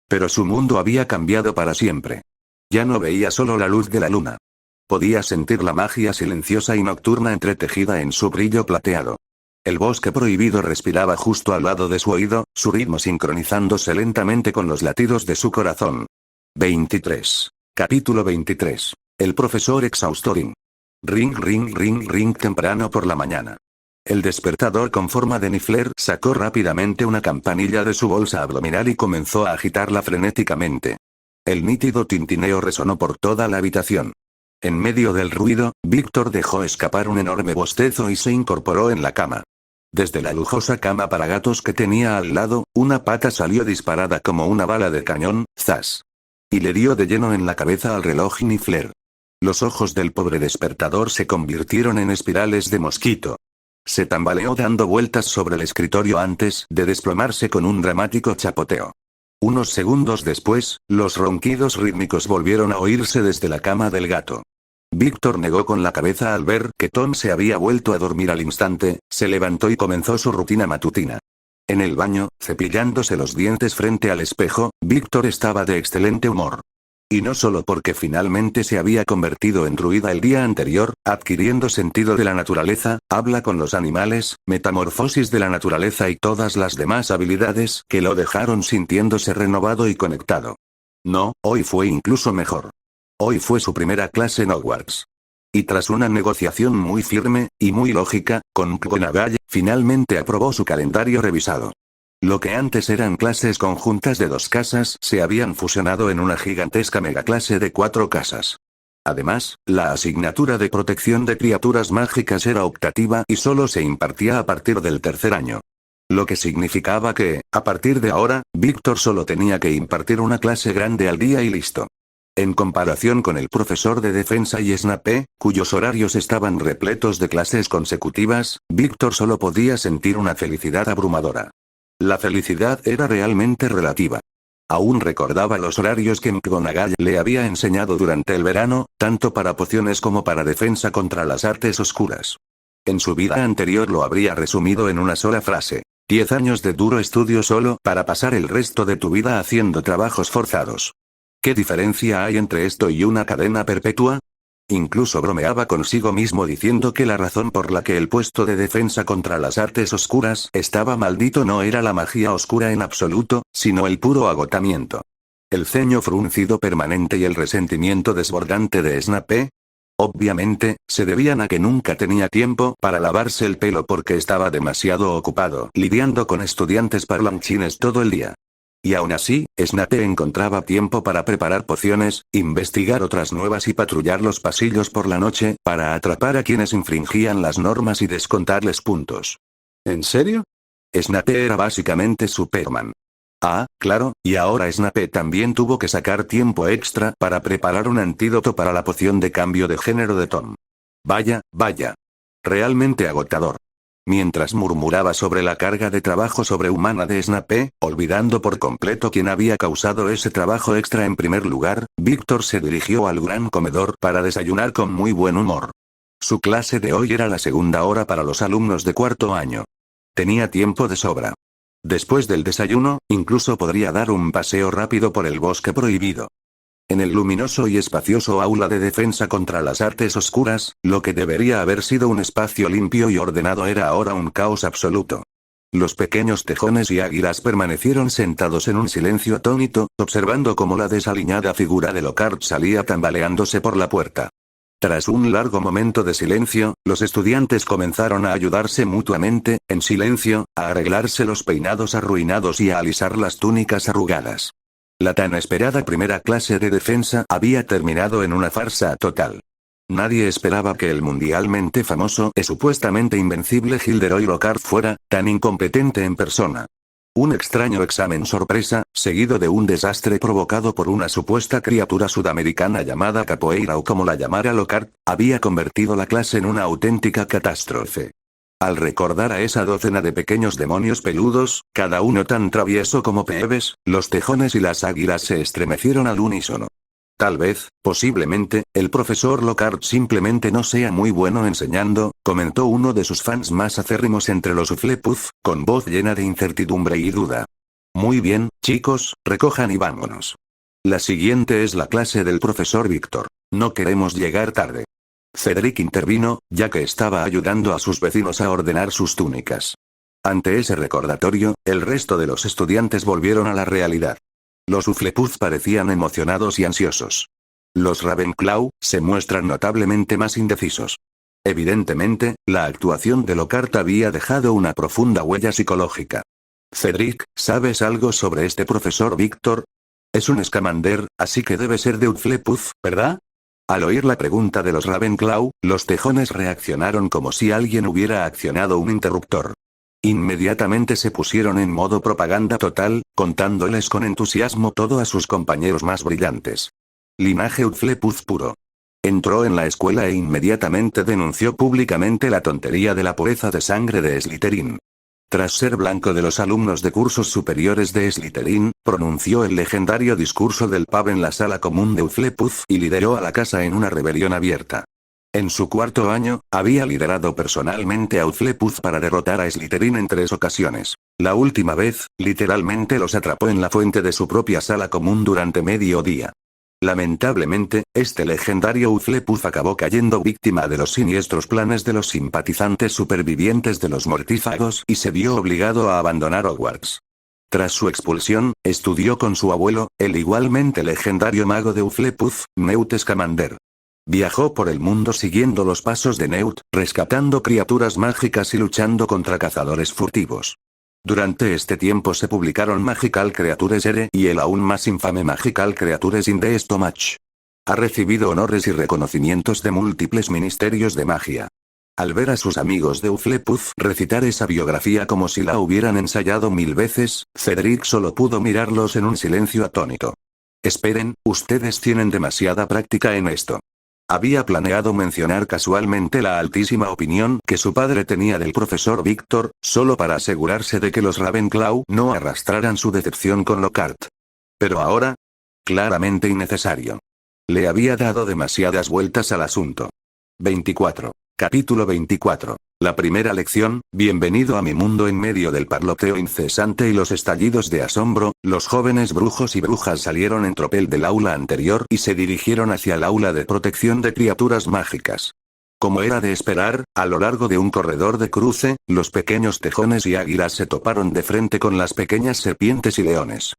Pero su mundo había cambiado para siempre. Ya no veía solo la luz de la luna. Podía sentir la magia silenciosa y nocturna entretejida en su brillo plateado. El bosque prohibido respiraba justo al lado de su oído, su ritmo sincronizándose lentamente con los latidos de su corazón. 23. Capítulo 23. El profesor exhaustoring. Ring ring ring ring temprano por la mañana. El despertador con forma de Niffler sacó rápidamente una campanilla de su bolsa abdominal y comenzó a agitarla frenéticamente. El nítido tintineo resonó por toda la habitación. En medio del ruido, Víctor dejó escapar un enorme bostezo y se incorporó en la cama. Desde la lujosa cama para gatos que tenía al lado, una pata salió disparada como una bala de cañón, ¡zas! Y le dio de lleno en la cabeza al reloj Niffler. Los ojos del pobre despertador se convirtieron en espirales de mosquito. Se tambaleó dando vueltas sobre el escritorio antes de desplomarse con un dramático chapoteo. Unos segundos después, los ronquidos rítmicos volvieron a oírse desde la cama del gato. Víctor negó con la cabeza al ver que Tom se había vuelto a dormir al instante, se levantó y comenzó su rutina matutina. En el baño, cepillándose los dientes frente al espejo, Víctor estaba de excelente humor. Y no solo porque finalmente se había convertido en druida el día anterior, adquiriendo sentido de la naturaleza, habla con los animales, metamorfosis de la naturaleza y todas las demás habilidades que lo dejaron sintiéndose renovado y conectado. No, hoy fue incluso mejor. Hoy fue su primera clase en Hogwarts. Y tras una negociación muy firme, y muy lógica, con McGonagall, finalmente aprobó su calendario revisado. Lo que antes eran clases conjuntas de 2 casas se habían fusionado en una gigantesca megaclase de 4 casas. Además, la asignatura de protección de criaturas mágicas era optativa y solo se impartía a partir del 3er año. Lo que significaba que, a partir de ahora, Víctor solo tenía que impartir una clase grande al día y listo. En comparación con el profesor de defensa y Snape, cuyos horarios estaban repletos de clases consecutivas, Víctor solo podía sentir una felicidad abrumadora. La felicidad era realmente relativa. Aún recordaba los horarios que McGonagall le había enseñado durante el verano, tanto para pociones como para defensa contra las artes oscuras. En su vida anterior lo habría resumido en una sola frase: 10 años de duro estudio solo para pasar el resto de tu vida haciendo trabajos forzados. ¿Qué diferencia hay entre esto y una cadena perpetua? Incluso bromeaba consigo mismo diciendo que la razón por la que el puesto de defensa contra las artes oscuras estaba maldito no era la magia oscura en absoluto, sino el puro agotamiento. El ceño fruncido permanente y el resentimiento desbordante de Snape, obviamente, se debían a que nunca tenía tiempo para lavarse el pelo porque estaba demasiado ocupado lidiando con estudiantes parlanchines todo el día. Y aún así, Snape encontraba tiempo para preparar pociones, investigar otras nuevas y patrullar los pasillos por la noche, para atrapar a quienes infringían las normas y descontarles puntos. ¿En serio? Snape era básicamente Superman. Ah, claro, y ahora Snape también tuvo que sacar tiempo extra para preparar un antídoto para la poción de cambio de género de Tom. Vaya, vaya. Realmente agotador. Mientras murmuraba sobre la carga de trabajo sobrehumana de Snape, olvidando por completo quién había causado ese trabajo extra en primer lugar, Víctor se dirigió al gran comedor para desayunar con muy buen humor. Su clase de hoy era la segunda hora para los alumnos de cuarto año. Tenía tiempo de sobra. Después del desayuno, incluso podría dar un paseo rápido por el bosque prohibido. En el luminoso y espacioso aula de defensa contra las artes oscuras, lo que debería haber sido un espacio limpio y ordenado era ahora un caos absoluto. Los pequeños tejones y águilas permanecieron sentados en un silencio atónito, observando cómo la desaliñada figura de Lockhart salía tambaleándose por la puerta. Tras un largo momento de silencio, los estudiantes comenzaron a ayudarse mutuamente, en silencio, a arreglarse los peinados arruinados y a alisar las túnicas arrugadas. La tan esperada primera clase de defensa había terminado en una farsa total. Nadie esperaba que el mundialmente famoso y supuestamente invencible Gilderoy Lockhart fuera tan incompetente en persona. Un extraño examen sorpresa, seguido de un desastre provocado por una supuesta criatura sudamericana llamada capoeira o como la llamara Lockhart, había convertido la clase en una auténtica catástrofe. Al recordar a esa docena de pequeños demonios peludos, cada uno tan travieso como Peeves, los tejones y las águilas se estremecieron al unísono. Tal vez, posiblemente, el profesor Lockhart simplemente no sea muy bueno enseñando, comentó uno de sus fans más acérrimos entre los Hufflepuff, con voz llena de incertidumbre y duda. Muy bien, chicos, recojan y vámonos. La siguiente es la clase del profesor Víctor. No queremos llegar tarde. Cedric intervino, ya que estaba ayudando a sus vecinos a ordenar sus túnicas. Ante ese recordatorio, el resto de los estudiantes volvieron a la realidad. Los Hufflepuff parecían emocionados y ansiosos. Los Ravenclaw se muestran notablemente más indecisos. Evidentemente, la actuación de Lockhart había dejado una profunda huella psicológica. Cedric, ¿sabes algo sobre este profesor Víctor? Es un Scamander, así que debe ser de Hufflepuff, ¿verdad? Al oír la pregunta de los Ravenclaw, los tejones reaccionaron como si alguien hubiera accionado un interruptor. Inmediatamente se pusieron en modo propaganda total, contándoles con entusiasmo todo a sus compañeros más brillantes. Linaje Hufflepuff puro. Entró en la escuela e inmediatamente denunció públicamente la tontería de la pureza de sangre de Slytherin. Tras ser blanco de los alumnos de cursos superiores de Slytherin, pronunció el legendario discurso del pub en la sala común de Hufflepuff y lideró a la casa en una rebelión abierta. En su cuarto año, había liderado personalmente a Hufflepuff para derrotar a Slytherin en 3 ocasiones. La última vez, literalmente los atrapó en la fuente de su propia sala común durante medio día. Lamentablemente, este legendario Hufflepuff acabó cayendo víctima de los siniestros planes de los simpatizantes supervivientes de los mortífagos y se vio obligado a abandonar Hogwarts. Tras su expulsión, estudió con su abuelo, el igualmente legendario mago de Hufflepuff, Newt Scamander. Viajó por el mundo siguiendo los pasos de Newt, rescatando criaturas mágicas y luchando contra cazadores furtivos. Durante este tiempo se publicaron Magical Creatures R y el aún más infame Magical Creatures in the Stomach. Ha recibido honores y reconocimientos de múltiples ministerios de magia. Al ver a sus amigos de Hufflepuff recitar esa biografía como si la hubieran ensayado 1000 veces, Cedric solo pudo mirarlos en un silencio atónito. Esperen, ustedes tienen demasiada práctica en esto. Había planeado mencionar casualmente la altísima opinión que su padre tenía del profesor Víctor, solo para asegurarse de que los Ravenclaw no arrastraran su decepción con Lockhart. Pero ahora, claramente innecesario. Le había dado demasiadas vueltas al asunto. 24. Capítulo 24. La primera lección, bienvenido a mi mundo. En medio del parloteo incesante y los estallidos de asombro, los jóvenes brujos y brujas salieron en tropel del aula anterior y se dirigieron hacia el aula de protección de criaturas mágicas. Como era de esperar, a lo largo de un corredor de cruce, los pequeños tejones y águilas se toparon de frente con las pequeñas serpientes y leones.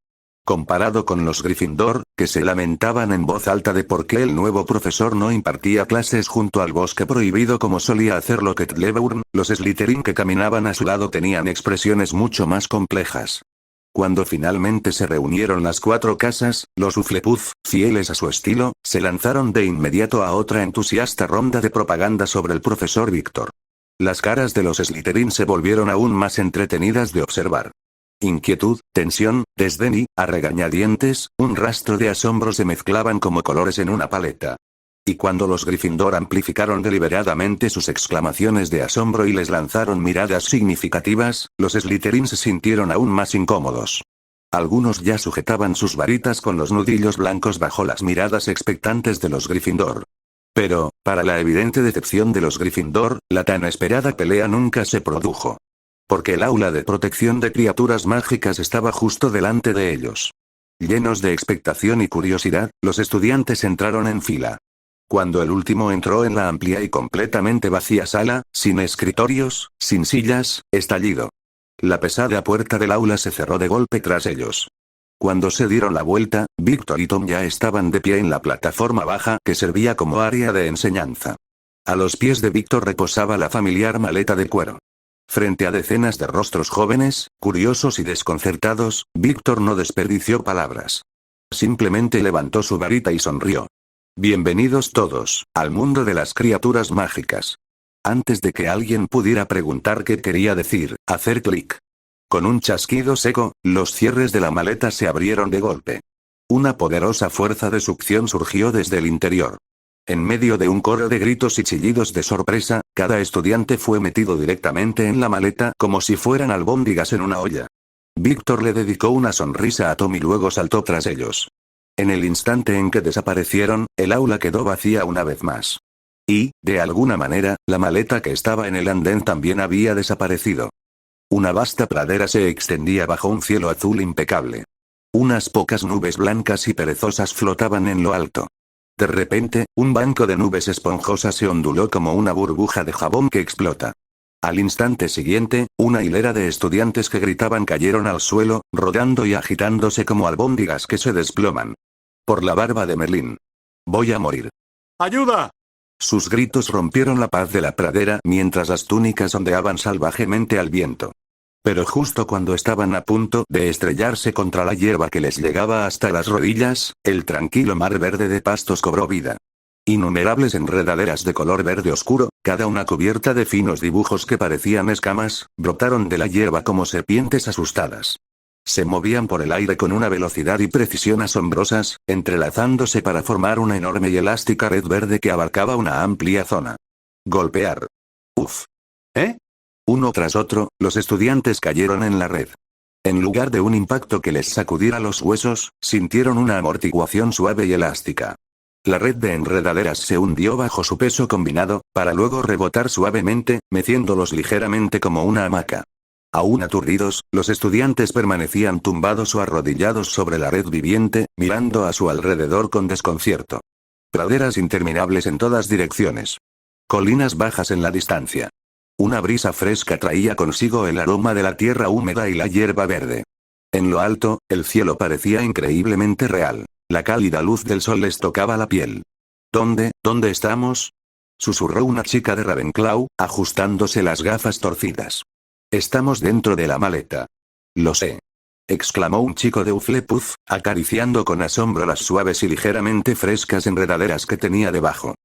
Comparado con los Gryffindor, que se lamentaban en voz alta de por qué el nuevo profesor no impartía clases junto al bosque prohibido como solía hacerlo Celeborn, los Slytherin que caminaban a su lado tenían expresiones mucho más complejas. Cuando finalmente se reunieron las 4 casas, los Hufflepuff, fieles a su estilo, se lanzaron de inmediato a otra entusiasta ronda de propaganda sobre el profesor Víctor. Las caras de los Slytherin se volvieron aún más entretenidas de observar. Inquietud, tensión, desdén y, a regañadientes, un rastro de asombro se mezclaban como colores en una paleta. Y cuando los Gryffindor amplificaron deliberadamente sus exclamaciones de asombro y les lanzaron miradas significativas, los Slytherin se sintieron aún más incómodos. Algunos ya sujetaban sus varitas con los nudillos blancos bajo las miradas expectantes de los Gryffindor. Pero, para la evidente decepción de los Gryffindor, la tan esperada pelea nunca se produjo. Porque el aula de protección de criaturas mágicas estaba justo delante de ellos. Llenos de expectación y curiosidad, los estudiantes entraron en fila. Cuando el último entró en la amplia y completamente vacía sala, sin escritorios, sin sillas, estallido. La pesada puerta del aula se cerró de golpe tras ellos. Cuando se dieron la vuelta, Víctor y Tom ya estaban de pie en la plataforma baja que servía como área de enseñanza. A los pies de Víctor reposaba la familiar maleta de cuero. Frente a decenas de rostros jóvenes, curiosos y desconcertados, Víctor no desperdició palabras. Simplemente levantó su varita y sonrió. Bienvenidos todos, al mundo de las criaturas mágicas. Antes de que alguien pudiera preguntar qué quería decir, hacer clic. Con un chasquido seco, los cierres de la maleta se abrieron de golpe. Una poderosa fuerza de succión surgió desde el interior. En medio de un coro de gritos y chillidos de sorpresa, cada estudiante fue metido directamente en la maleta como si fueran albóndigas en una olla. Víctor le dedicó una sonrisa a Tom y luego saltó tras ellos. En el instante en que desaparecieron, el aula quedó vacía una vez más. Y, de alguna manera, la maleta que estaba en el andén también había desaparecido. Una vasta pradera se extendía bajo un cielo azul impecable. Unas pocas nubes blancas y perezosas flotaban en lo alto. De repente, un banco de nubes esponjosas se onduló como una burbuja de jabón que explota. Al instante siguiente, una hilera de estudiantes que gritaban cayeron al suelo, rodando y agitándose como albóndigas que se desploman. Por la barba de Merlín. Voy a morir. ¡Ayuda! Sus gritos rompieron la paz de la pradera mientras las túnicas ondeaban salvajemente al viento. Pero justo cuando estaban a punto de estrellarse contra la hierba que les llegaba hasta las rodillas, el tranquilo mar verde de pastos cobró vida. Innumerables enredaderas de color verde oscuro, cada una cubierta de finos dibujos que parecían escamas, brotaron de la hierba como serpientes asustadas. Se movían por el aire con una velocidad y precisión asombrosas, entrelazándose para formar una enorme y elástica red verde que abarcaba una amplia zona. Golpear. Uf. ¿Eh? Uno tras otro, los estudiantes cayeron en la red. En lugar de un impacto que les sacudiera los huesos, sintieron una amortiguación suave y elástica. La red de enredaderas se hundió bajo su peso combinado, para luego rebotar suavemente, meciéndolos ligeramente como una hamaca. Aún aturdidos, los estudiantes permanecían tumbados o arrodillados sobre la red viviente, mirando a su alrededor con desconcierto. Praderas interminables en todas direcciones. Colinas bajas en la distancia. Una brisa fresca traía consigo el aroma de la tierra húmeda y la hierba verde. En lo alto, el cielo parecía increíblemente real. La cálida luz del sol les tocaba la piel. ¿Dónde estamos? Susurró una chica de Ravenclaw, ajustándose las gafas torcidas. Estamos dentro de la maleta. Lo sé. Exclamó un chico de Hufflepuff, acariciando con asombro las suaves y ligeramente frescas enredaderas que tenía debajo.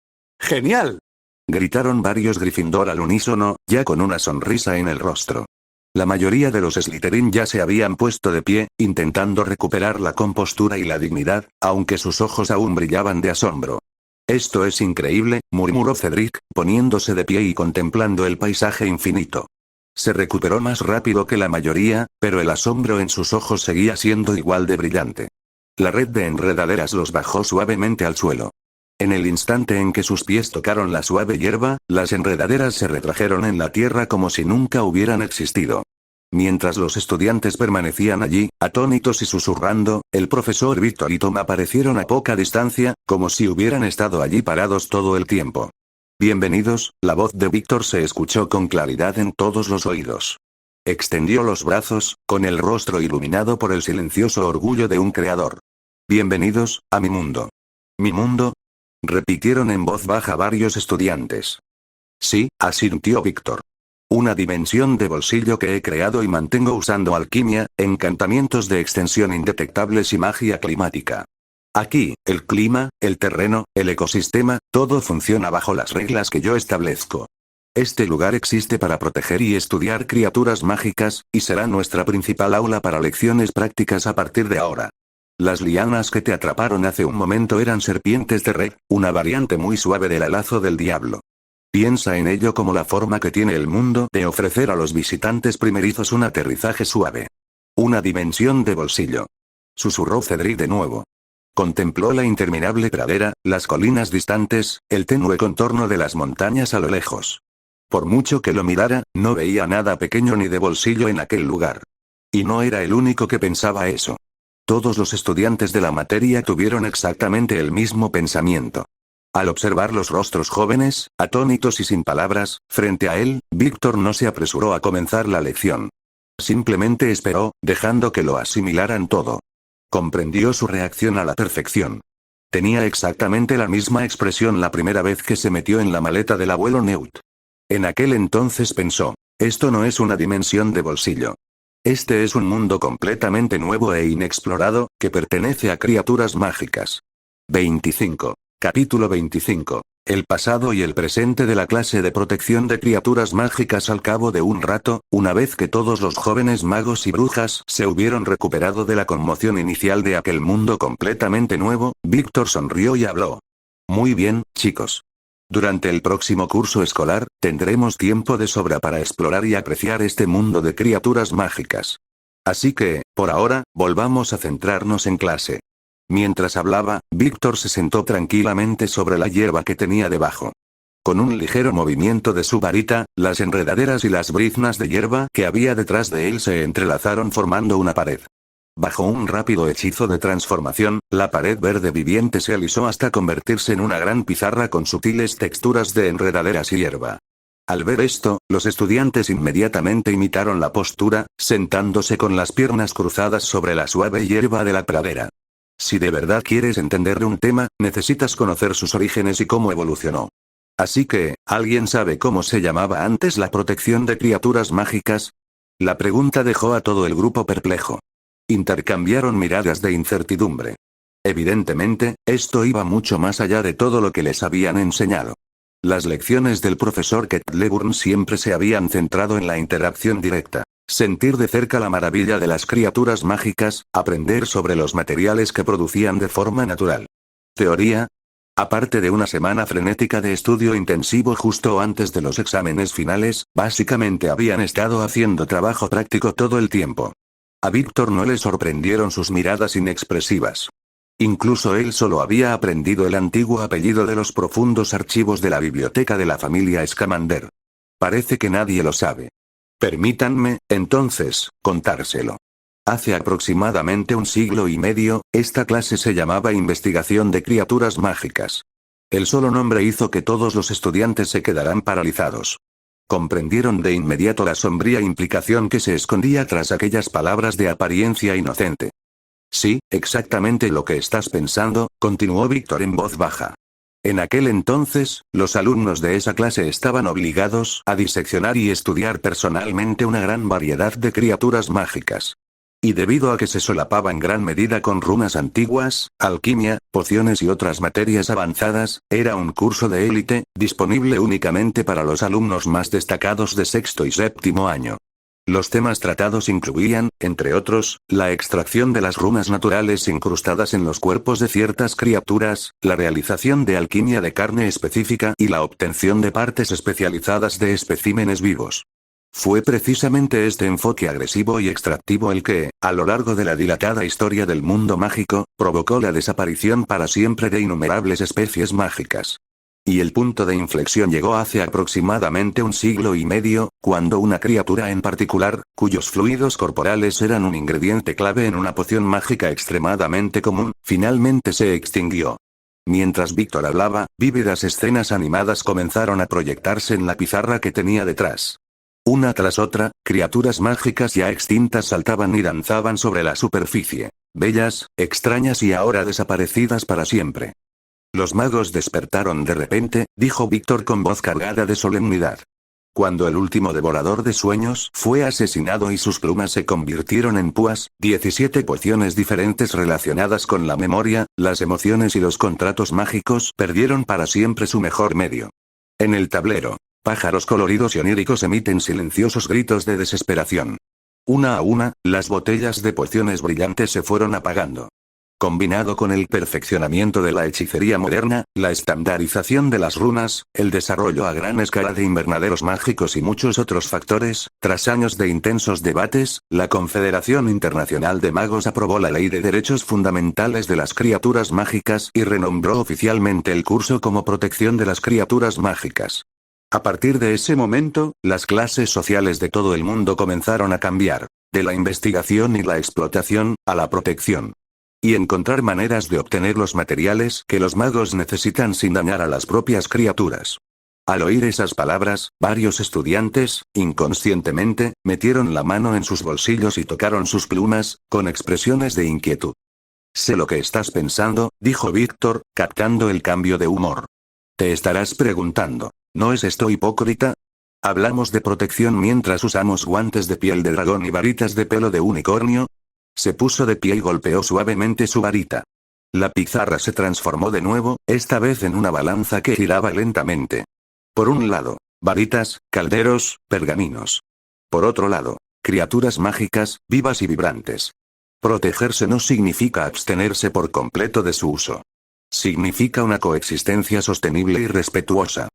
¡Genial! Gritaron varios Gryffindor al unísono, ya con una sonrisa en el rostro. La mayoría de los Slytherin ya se habían puesto de pie, intentando recuperar la compostura y la dignidad, aunque sus ojos aún brillaban de asombro. «Esto es increíble», murmuró Cedric, poniéndose de pie y contemplando el paisaje infinito. Se recuperó más rápido que la mayoría, pero el asombro en sus ojos seguía siendo igual de brillante. La red de enredaderas los bajó suavemente al suelo. En el instante en que sus pies tocaron la suave hierba, las enredaderas se retrajeron en la tierra como si nunca hubieran existido. Mientras los estudiantes permanecían allí, atónitos y susurrando, el profesor Víctor y Tom aparecieron a poca distancia, como si hubieran estado allí parados todo el tiempo. «Bienvenidos», la voz de Víctor se escuchó con claridad en todos los oídos. Extendió los brazos, con el rostro iluminado por el silencioso orgullo de un creador. «Bienvenidos, a mi mundo». «¿Mi mundo?», repitieron en voz baja varios estudiantes. «Sí», asintió Víctor. «Una dimensión de bolsillo que he creado y mantengo usando alquimia, encantamientos de extensión indetectables y magia climática. Aquí, el clima, el terreno, el ecosistema, todo funciona bajo las reglas que yo establezco. Este lugar existe para proteger y estudiar criaturas mágicas, y será nuestra principal aula para lecciones prácticas a partir de ahora. Las lianas que te atraparon hace un momento eran serpientes de red, una variante muy suave del lazo del diablo. Piensa en ello como la forma que tiene el mundo de ofrecer a los visitantes primerizos un aterrizaje suave. Una dimensión de bolsillo», susurró Cedric de nuevo. Contempló la interminable pradera, las colinas distantes, el tenue contorno de las montañas a lo lejos. Por mucho que lo mirara, no veía nada pequeño ni de bolsillo en aquel lugar. Y no era el único que pensaba eso. Todos los estudiantes de la materia tuvieron exactamente el mismo pensamiento. Al observar los rostros jóvenes, atónitos y sin palabras, frente a él, Víctor no se apresuró a comenzar la lección. Simplemente esperó, dejando que lo asimilaran todo. Comprendió su reacción a la perfección. Tenía exactamente la misma expresión la primera vez que se metió en la maleta del abuelo Newt. En aquel entonces pensó, esto no es una dimensión de bolsillo. Este es un mundo completamente nuevo e inexplorado, que pertenece a criaturas mágicas. 25. Capítulo 25. El pasado y el presente de la clase de protección de criaturas mágicas. Al cabo de un rato, una vez que todos los jóvenes magos y brujas se hubieron recuperado de la conmoción inicial de aquel mundo completamente nuevo, Víctor sonrió y habló. «Muy bien, chicos. Durante el próximo curso escolar, tendremos tiempo de sobra para explorar y apreciar este mundo de criaturas mágicas. Así que, por ahora, volvamos a centrarnos en clase». Mientras hablaba, Víctor se sentó tranquilamente sobre la hierba que tenía debajo. Con un ligero movimiento de su varita, las enredaderas y las briznas de hierba que había detrás de él se entrelazaron formando una pared. Bajo un rápido hechizo de transformación, la pared verde viviente se alisó hasta convertirse en una gran pizarra con sutiles texturas de enredaderas y hierba. Al ver esto, los estudiantes inmediatamente imitaron la postura, sentándose con las piernas cruzadas sobre la suave hierba de la pradera. Si de verdad quieres entender un tema, necesitas conocer sus orígenes y cómo evolucionó. Así que, ¿alguien sabe cómo se llamaba antes la protección de criaturas mágicas? La pregunta dejó a todo el grupo perplejo. Intercambiaron miradas de incertidumbre. Evidentemente, esto iba mucho más allá de todo lo que les habían enseñado. Las lecciones del profesor Kettleburn siempre se habían centrado en la interacción directa. Sentir de cerca la maravilla de las criaturas mágicas, aprender sobre los materiales que producían de forma natural. Teoría. Aparte de una semana frenética de estudio intensivo justo antes de los exámenes finales, básicamente habían estado haciendo trabajo práctico todo el tiempo. A Víctor no le sorprendieron sus miradas inexpresivas. Incluso él solo había aprendido el antiguo apellido de los profundos archivos de la biblioteca de la familia Scamander. Parece que nadie lo sabe. Permítanme, entonces, contárselo. Hace aproximadamente un siglo y medio, esta clase se llamaba Investigación de Criaturas Mágicas. El solo nombre hizo que todos los estudiantes se quedaran paralizados. Comprendieron de inmediato la sombría implicación que se escondía tras aquellas palabras de apariencia inocente. Sí, exactamente lo que estás pensando, continuó Víctor en voz baja. En aquel entonces, los alumnos de esa clase estaban obligados a diseccionar y estudiar personalmente una gran variedad de criaturas mágicas. Y debido a que se solapaba en gran medida con runas antiguas, alquimia, pociones y otras materias avanzadas, era un curso de élite, disponible únicamente para los alumnos más destacados de sexto y séptimo año. Los temas tratados incluían, entre otros, la extracción de las runas naturales incrustadas en los cuerpos de ciertas criaturas, la realización de alquimia de carne específica y la obtención de partes especializadas de especímenes vivos. Fue precisamente este enfoque agresivo y extractivo el que, a lo largo de la dilatada historia del mundo mágico, provocó la desaparición para siempre de innumerables especies mágicas. Y el punto de inflexión llegó hace aproximadamente 1 siglo y medio, cuando una criatura en particular, cuyos fluidos corporales eran un ingrediente clave en una poción mágica extremadamente común, finalmente se extinguió. Mientras Víctor hablaba, vívidas escenas animadas comenzaron a proyectarse en la pizarra que tenía detrás. Una tras otra, criaturas mágicas ya extintas saltaban y danzaban sobre la superficie. Bellas, extrañas y ahora desaparecidas para siempre. Los magos despertaron de repente, dijo Víctor con voz cargada de solemnidad. Cuando el último devorador de sueños fue asesinado y sus plumas se convirtieron en púas, 17 pociones diferentes relacionadas con la memoria, las emociones y los contratos mágicos perdieron para siempre su mejor medio. En el tablero, pájaros coloridos y oníricos emiten silenciosos gritos de desesperación. Una a una, las botellas de pociones brillantes se fueron apagando. Combinado con el perfeccionamiento de la hechicería moderna, la estandarización de las runas, el desarrollo a gran escala de invernaderos mágicos y muchos otros factores, tras años de intensos debates, la Confederación Internacional de Magos aprobó la Ley de Derechos Fundamentales de las Criaturas Mágicas y renombró oficialmente el curso como Protección de las Criaturas Mágicas. A partir de ese momento, las clases sociales de todo el mundo comenzaron a cambiar, de la investigación y la explotación, a la protección. Y encontrar maneras de obtener los materiales que los magos necesitan sin dañar a las propias criaturas. Al oír esas palabras, varios estudiantes, inconscientemente, metieron la mano en sus bolsillos y tocaron sus plumas, con expresiones de inquietud. Sé lo que estás pensando, dijo Víctor, captando el cambio de humor. Te estarás preguntando, ¿no es esto hipócrita? ¿Hablamos de protección mientras usamos guantes de piel de dragón y varitas de pelo de unicornio? Se puso de pie y golpeó suavemente su varita. La pizarra se transformó de nuevo, esta vez en una balanza que giraba lentamente. Por un lado, varitas, calderos, pergaminos. Por otro lado, criaturas mágicas, vivas y vibrantes. Protegerse no significa abstenerse por completo de su uso. Significa una coexistencia sostenible y respetuosa.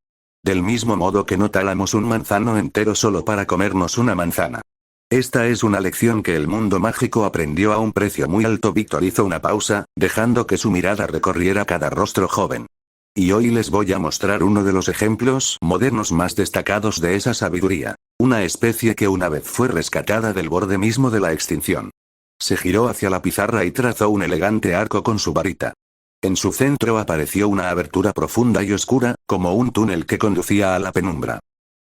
Del mismo modo que no talamos un manzano entero solo para comernos una manzana. Esta es una lección que el mundo mágico aprendió a un precio muy alto. Víctor hizo una pausa, dejando que su mirada recorriera cada rostro joven. Y hoy les voy a mostrar uno de los ejemplos modernos más destacados de esa sabiduría. Una especie que una vez fue rescatada del borde mismo de la extinción. Se giró hacia la pizarra y trazó un elegante arco con su varita. En su centro apareció una abertura profunda y oscura, como un túnel que conducía a la penumbra.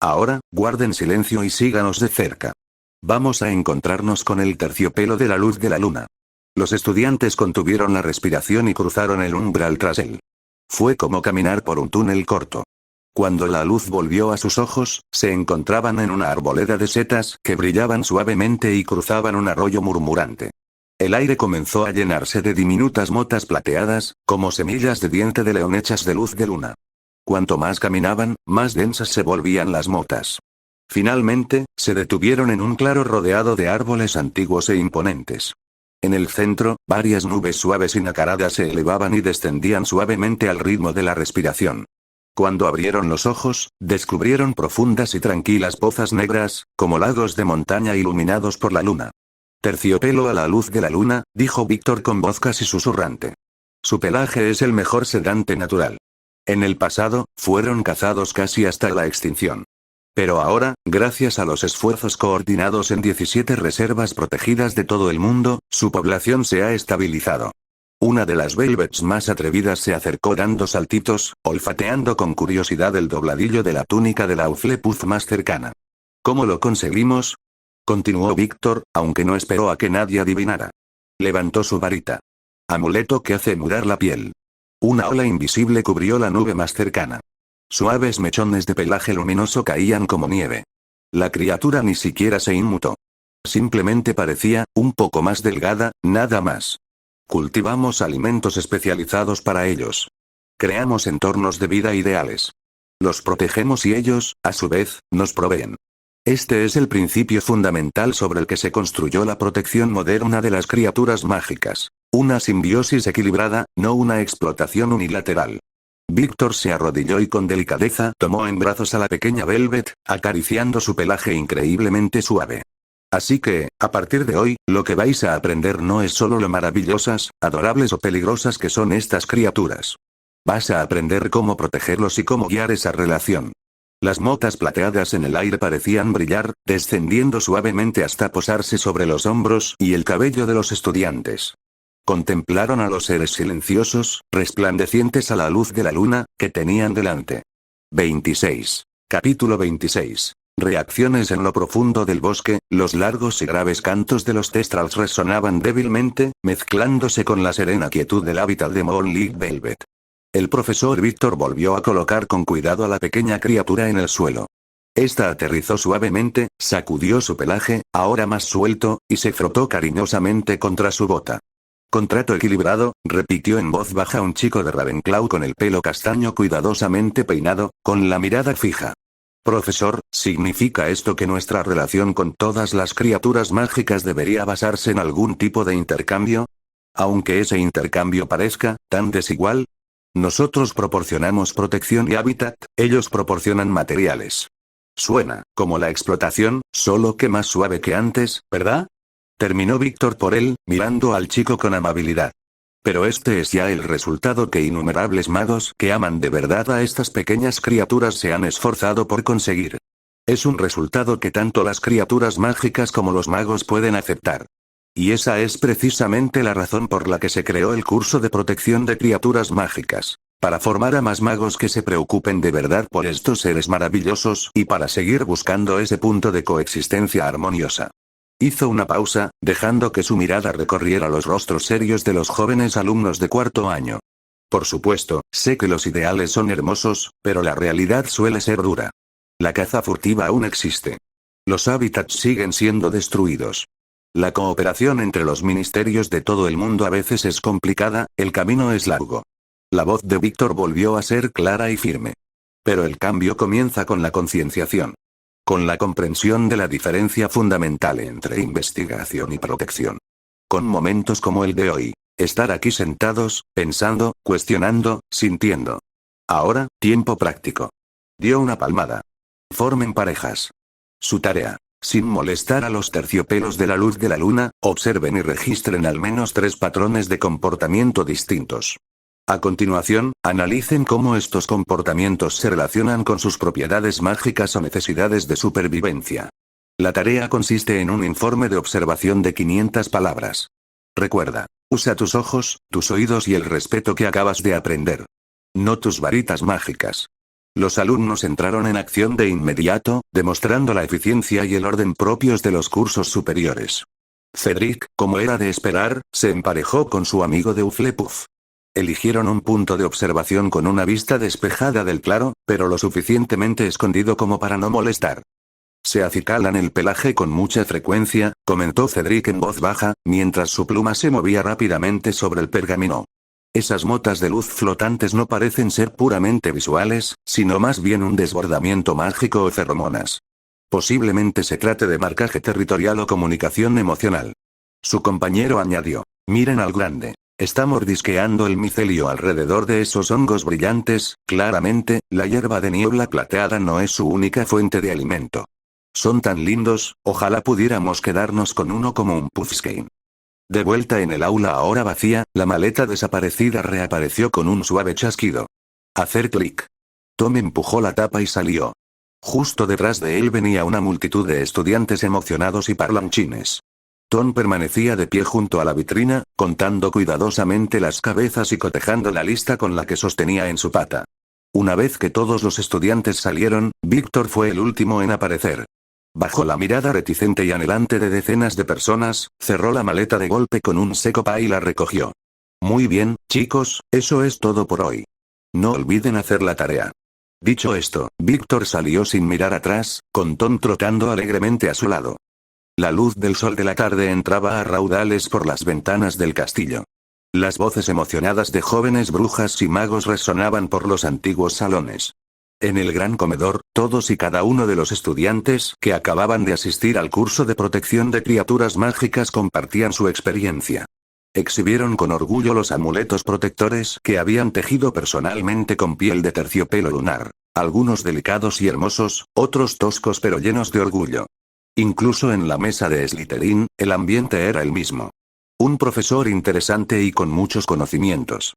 Ahora, guarden silencio y síganos de cerca. Vamos a encontrarnos con el terciopelo de la luz de la luna. Los estudiantes contuvieron la respiración y cruzaron el umbral tras él. Fue como caminar por un túnel corto. Cuando la luz volvió a sus ojos, se encontraban en una arboleda de setas que brillaban suavemente y cruzaban un arroyo murmurante. El aire comenzó a llenarse de diminutas motas plateadas, como semillas de diente de león hechas de luz de luna. Cuanto más caminaban, más densas se volvían las motas. Finalmente, se detuvieron en un claro rodeado de árboles antiguos e imponentes. En el centro, varias nubes suaves y nacaradas se elevaban y descendían suavemente al ritmo de la respiración. Cuando abrieron los ojos, descubrieron profundas y tranquilas pozas negras, como lagos de montaña iluminados por la luna. Terciopelo a la luz de la luna, dijo Víctor con voz casi susurrante. Su pelaje es el mejor sedante natural. En el pasado, fueron cazados casi hasta la extinción. Pero ahora, gracias a los esfuerzos coordinados en 17 reservas protegidas de todo el mundo, su población se ha estabilizado. Una de las Velvets más atrevidas se acercó dando saltitos, olfateando con curiosidad el dobladillo de la túnica de la Hufflepuff más cercana. ¿Cómo lo conseguimos? Continuó Víctor, aunque no esperó a que nadie adivinara. Levantó su varita. Amuleto que hace mudar la piel. Una ola invisible cubrió la nube más cercana. Suaves mechones de pelaje luminoso caían como nieve. La criatura ni siquiera se inmutó. Simplemente parecía, un poco más delgada, nada más. Cultivamos alimentos especializados para ellos. Creamos entornos de vida ideales. Los protegemos y ellos, a su vez, nos proveen. Este es el principio fundamental sobre el que se construyó la protección moderna de las criaturas mágicas. Una simbiosis equilibrada, no una explotación unilateral. Víctor se arrodilló y con delicadeza tomó en brazos a la pequeña Velvet, acariciando su pelaje increíblemente suave. Así que, a partir de hoy, lo que vais a aprender no es solo lo maravillosas, adorables o peligrosas que son estas criaturas. Vas a aprender cómo protegerlos y cómo guiar esa relación. Las motas plateadas en el aire parecían brillar, descendiendo suavemente hasta posarse sobre los hombros y el cabello de los estudiantes. Contemplaron a los seres silenciosos, resplandecientes a la luz de la luna, que tenían delante. 26. Capítulo 26. Reacciones en lo profundo del bosque, los largos y graves cantos de los Thestrals resonaban débilmente, mezclándose con la serena quietud del hábitat de Molly Velvet. El profesor Víctor volvió a colocar con cuidado a la pequeña criatura en el suelo. Esta aterrizó suavemente, sacudió su pelaje, ahora más suelto, y se frotó cariñosamente contra su bota. Con trato equilibrado, repitió en voz baja un chico de Ravenclaw con el pelo castaño cuidadosamente peinado, con la mirada fija. Profesor, ¿significa esto que nuestra relación con todas las criaturas mágicas debería basarse en algún tipo de intercambio? Aunque ese intercambio parezca tan desigual. Nosotros proporcionamos protección y hábitat, ellos proporcionan materiales. Suena como la explotación, solo que más suave que antes, ¿verdad? Terminó Víctor por él, mirando al chico con amabilidad. Pero este es ya el resultado que innumerables magos que aman de verdad a estas pequeñas criaturas se han esforzado por conseguir. Es un resultado que tanto las criaturas mágicas como los magos pueden aceptar. Y esa es precisamente la razón por la que se creó el curso de protección de criaturas mágicas. Para formar a más magos que se preocupen de verdad por estos seres maravillosos y para seguir buscando ese punto de coexistencia armoniosa. Hizo una pausa, dejando que su mirada recorriera los rostros serios de los jóvenes alumnos de cuarto año. Por supuesto, sé que los ideales son hermosos, pero la realidad suele ser dura. La caza furtiva aún existe. Los hábitats siguen siendo destruidos. La cooperación entre los ministerios de todo el mundo a veces es complicada, el camino es largo. La voz de Víctor volvió a ser clara y firme. Pero el cambio comienza con la concienciación. Con la comprensión de la diferencia fundamental entre investigación y protección. Con momentos como el de hoy. Estar aquí sentados, pensando, cuestionando, sintiendo. Ahora, tiempo práctico. Dio una palmada. Formen parejas. Su tarea. Sin molestar a los terciopelos de la luz de la luna, observen y registren al menos 3 patrones de comportamiento distintos. A continuación, analicen cómo estos comportamientos se relacionan con sus propiedades mágicas o necesidades de supervivencia. La tarea consiste en un informe de observación de 500 palabras. Recuerda, usa tus ojos, tus oídos y el respeto que acabas de aprender. No tus varitas mágicas. Los alumnos entraron en acción de inmediato, demostrando la eficiencia y el orden propios de los cursos superiores. Cedric, como era de esperar, se emparejó con su amigo de Hufflepuff. Eligieron un punto de observación con una vista despejada del claro, pero lo suficientemente escondido como para no molestar. Se acicalan el pelaje con mucha frecuencia, comentó Cedric en voz baja, mientras su pluma se movía rápidamente sobre el pergamino. Esas motas de luz flotantes no parecen ser puramente visuales, sino más bien un desbordamiento mágico o feromonas. Posiblemente se trate de marcaje territorial o comunicación emocional. Su compañero añadió, miren al grande. Está mordisqueando el micelio alrededor de esos hongos brillantes, claramente, la hierba de niebla plateada no es su única fuente de alimento. Son tan lindos, ojalá pudiéramos quedarnos con uno como un Puffskein. De vuelta en el aula ahora vacía, la maleta desaparecida reapareció con un suave chasquido. Hacer clic. Tom empujó la tapa y salió. Justo detrás de él venía una multitud de estudiantes emocionados y parlanchines. Tom permanecía de pie junto a la vitrina, contando cuidadosamente las cabezas y cotejando la lista con la que sostenía en su pata. Una vez que todos los estudiantes salieron, Víctor fue el último en aparecer. Bajo la mirada reticente y anhelante de decenas de personas, cerró la maleta de golpe con un seco pa y la recogió. Muy bien, chicos, eso es todo por hoy. No olviden hacer la tarea. Dicho esto, Víctor salió sin mirar atrás, con Tom trotando alegremente a su lado. La luz del sol de la tarde entraba a raudales por las ventanas del castillo. Las voces emocionadas de jóvenes brujas y magos resonaban por los antiguos salones. En el gran comedor, todos y cada uno de los estudiantes que acababan de asistir al curso de protección de criaturas mágicas compartían su experiencia. Exhibieron con orgullo los amuletos protectores que habían tejido personalmente con piel de terciopelo lunar, algunos delicados y hermosos, otros toscos pero llenos de orgullo. Incluso en la mesa de Slytherin, el ambiente era el mismo. Un profesor interesante y con muchos conocimientos.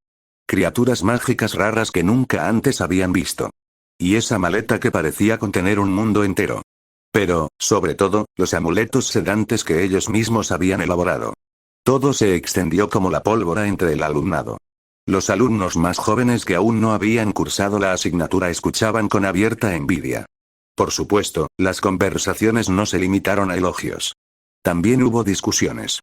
Criaturas mágicas raras que nunca antes habían visto. Y esa maleta que parecía contener un mundo entero. Pero, sobre todo, los amuletos sedantes que ellos mismos habían elaborado. Todo se extendió como la pólvora entre el alumnado. Los alumnos más jóvenes que aún no habían cursado la asignatura escuchaban con abierta envidia. Por supuesto, las conversaciones no se limitaron a elogios. También hubo discusiones.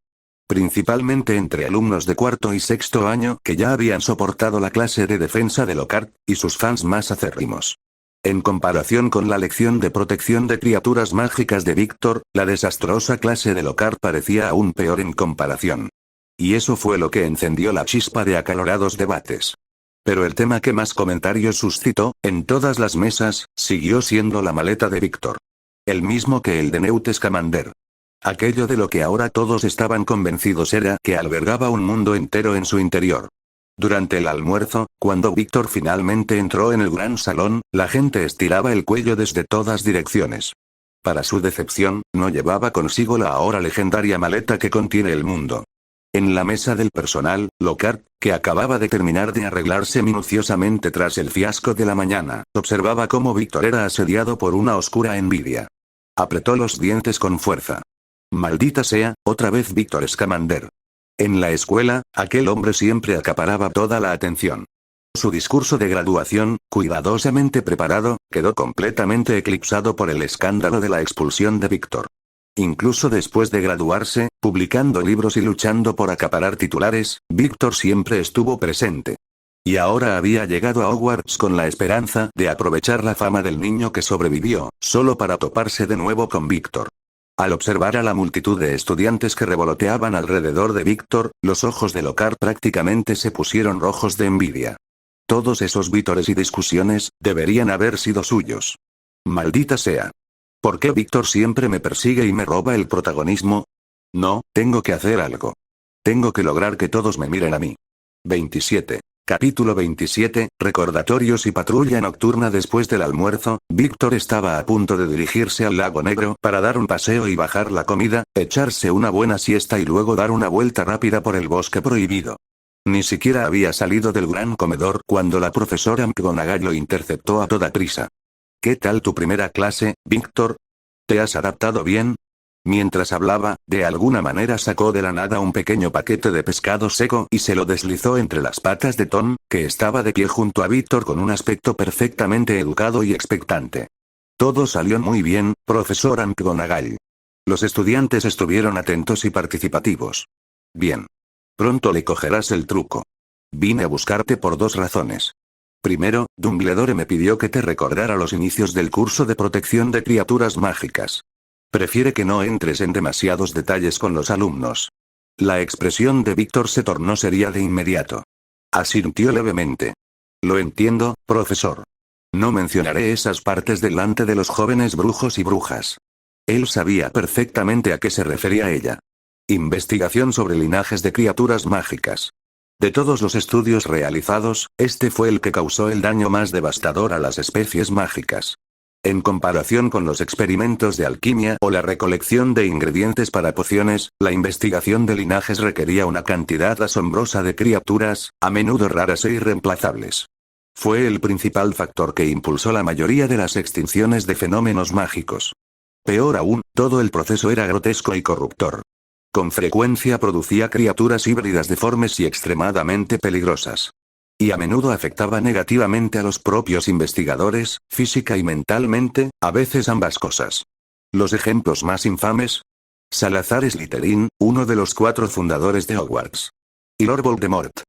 Principalmente entre alumnos de cuarto y sexto año que ya habían soportado la clase de defensa de Lockhart, y sus fans más acérrimos. En comparación con la lección de protección de criaturas mágicas de Víctor, la desastrosa clase de Lockhart parecía aún peor en comparación. Y eso fue lo que encendió la chispa de acalorados debates. Pero el tema que más comentarios suscitó, en todas las mesas, siguió siendo la maleta de Víctor. El mismo que el de Newt Scamander. Aquello de lo que ahora todos estaban convencidos era que albergaba un mundo entero en su interior. Durante el almuerzo, cuando Víctor finalmente entró en el gran salón, la gente estiraba el cuello desde todas direcciones. Para su decepción, no llevaba consigo la ahora legendaria maleta que contiene el mundo. En la mesa del personal, Lockhart, que acababa de terminar de arreglarse minuciosamente tras el fiasco de la mañana, observaba cómo Víctor era asediado por una oscura envidia. Apretó los dientes con fuerza. Maldita sea, otra vez Víctor Scamander. En la escuela, aquel hombre siempre acaparaba toda la atención. Su discurso de graduación, cuidadosamente preparado, quedó completamente eclipsado por el escándalo de la expulsión de Víctor. Incluso después de graduarse, publicando libros y luchando por acaparar titulares, Víctor siempre estuvo presente. Y ahora había llegado a Hogwarts con la esperanza de aprovechar la fama del niño que sobrevivió, solo para toparse de nuevo con Víctor. Al observar a la multitud de estudiantes que revoloteaban alrededor de Víctor, los ojos de Lockhart prácticamente se pusieron rojos de envidia. Todos esos vítores y discusiones, deberían haber sido suyos. Maldita sea. ¿Por qué Víctor siempre me persigue y me roba el protagonismo? No, tengo que hacer algo. Tengo que lograr que todos me miren a mí. 27. Capítulo 27, recordatorios y patrulla nocturna. Después del almuerzo, Víctor estaba a punto de dirigirse al lago Negro para dar un paseo y bajar la comida, echarse una buena siesta y luego dar una vuelta rápida por el bosque prohibido. Ni siquiera había salido del gran comedor cuando la profesora McGonagall lo interceptó a toda prisa. ¿Qué tal tu primera clase, Víctor? ¿Te has adaptado bien? Mientras hablaba, de alguna manera sacó de la nada un pequeño paquete de pescado seco y se lo deslizó entre las patas de Tom, que estaba de pie junto a Víctor con un aspecto perfectamente educado y expectante. Todo salió muy bien, profesora McGonagall. Los estudiantes estuvieron atentos y participativos. Bien. Pronto le cogerás el truco. Vine a buscarte por dos razones. Primero, Dumbledore me pidió que te recordara los inicios del curso de protección de criaturas mágicas. Prefiere que no entres en demasiados detalles con los alumnos. La expresión de Víctor se tornó seria de inmediato. Asintió levemente. Lo entiendo, profesor. No mencionaré esas partes delante de los jóvenes brujos y brujas. Él sabía perfectamente a qué se refería ella. Investigación sobre linajes de criaturas mágicas. De todos los estudios realizados, este fue el que causó el daño más devastador a las especies mágicas. En comparación con los experimentos de alquimia o la recolección de ingredientes para pociones, la investigación de linajes requería una cantidad asombrosa de criaturas, a menudo raras e irreemplazables. Fue el principal factor que impulsó la mayoría de las extinciones de fenómenos mágicos. Peor aún, todo el proceso era grotesco y corruptor. Con frecuencia producía criaturas híbridas deformes y extremadamente peligrosas. Y a menudo afectaba negativamente a los propios investigadores, física y mentalmente, a veces ambas cosas. Los ejemplos más infames. Salazar Slytherin, uno de los 4 fundadores de Hogwarts. Y Lord Voldemort.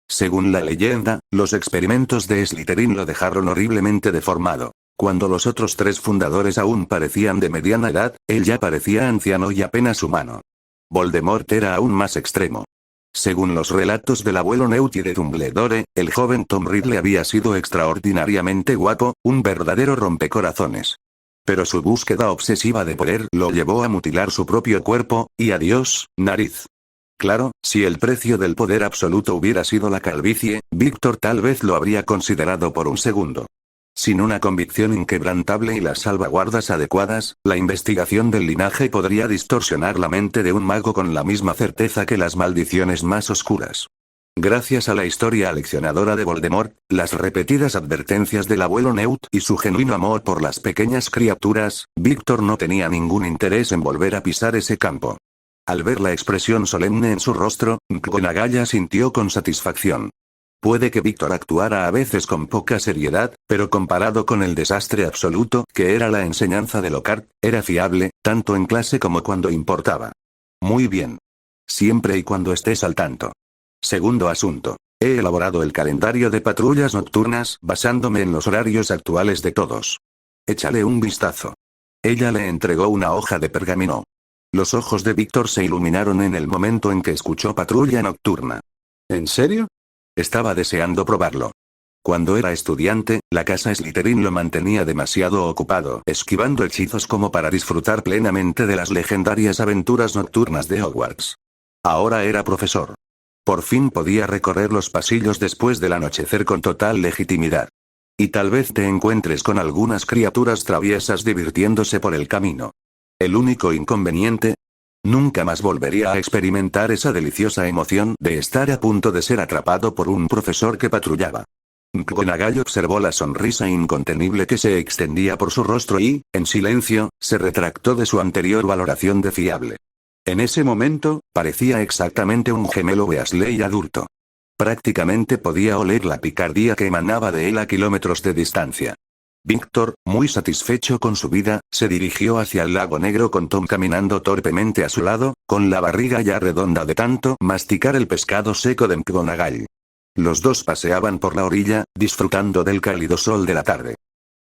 Según la leyenda, los experimentos de Slytherin lo dejaron horriblemente deformado. Cuando los otros 3 fundadores aún parecían de mediana edad, él ya parecía anciano y apenas humano. Voldemort era aún más extremo. Según los relatos del abuelo Newt y de Dumbledore, el joven Tom Riddle había sido extraordinariamente guapo, un verdadero rompecorazones. Pero su búsqueda obsesiva de poder lo llevó a mutilar su propio cuerpo, y adiós, nariz. Claro, si el precio del poder absoluto hubiera sido la calvicie, Víctor tal vez lo habría considerado por un segundo. Sin una convicción inquebrantable y las salvaguardas adecuadas, la investigación del linaje podría distorsionar la mente de un mago con la misma certeza que las maldiciones más oscuras. Gracias a la historia aleccionadora de Voldemort, las repetidas advertencias del abuelo Newt y su genuino amor por las pequeñas criaturas, Víctor no tenía ningún interés en volver a pisar ese campo. Al ver la expresión solemne en su rostro, McGonagall sintió con satisfacción. Puede que Víctor actuara a veces con poca seriedad, pero comparado con el desastre absoluto que era la enseñanza de Lockhart, era fiable, tanto en clase como cuando importaba. Muy bien. Siempre y cuando estés al tanto. Segundo asunto. He elaborado el calendario de patrullas nocturnas basándome en los horarios actuales de todos. Échale un vistazo. Ella le entregó una hoja de pergamino. Los ojos de Víctor se iluminaron en el momento en que escuchó patrulla nocturna. ¿En serio? Estaba deseando probarlo. Cuando era estudiante, la casa Slytherin lo mantenía demasiado ocupado esquivando hechizos como para disfrutar plenamente de las legendarias aventuras nocturnas de Hogwarts. Ahora era profesor. Por fin podía recorrer los pasillos después del anochecer con total legitimidad. Y tal vez te encuentres con algunas criaturas traviesas divirtiéndose por el camino. El único inconveniente, nunca más volvería a experimentar esa deliciosa emoción de estar a punto de ser atrapado por un profesor que patrullaba. McGonagall observó la sonrisa incontenible que se extendía por su rostro y, en silencio, se retractó de su anterior valoración de fiable. En ese momento, parecía exactamente un gemelo Weasley adulto. Prácticamente podía oler la picardía que emanaba de él a kilómetros de distancia. Víctor, muy satisfecho con su vida, se dirigió hacia el lago negro con Tom caminando torpemente a su lado, con la barriga ya redonda de tanto masticar el pescado seco de McGonagall. Los dos paseaban por la orilla, disfrutando del cálido sol de la tarde.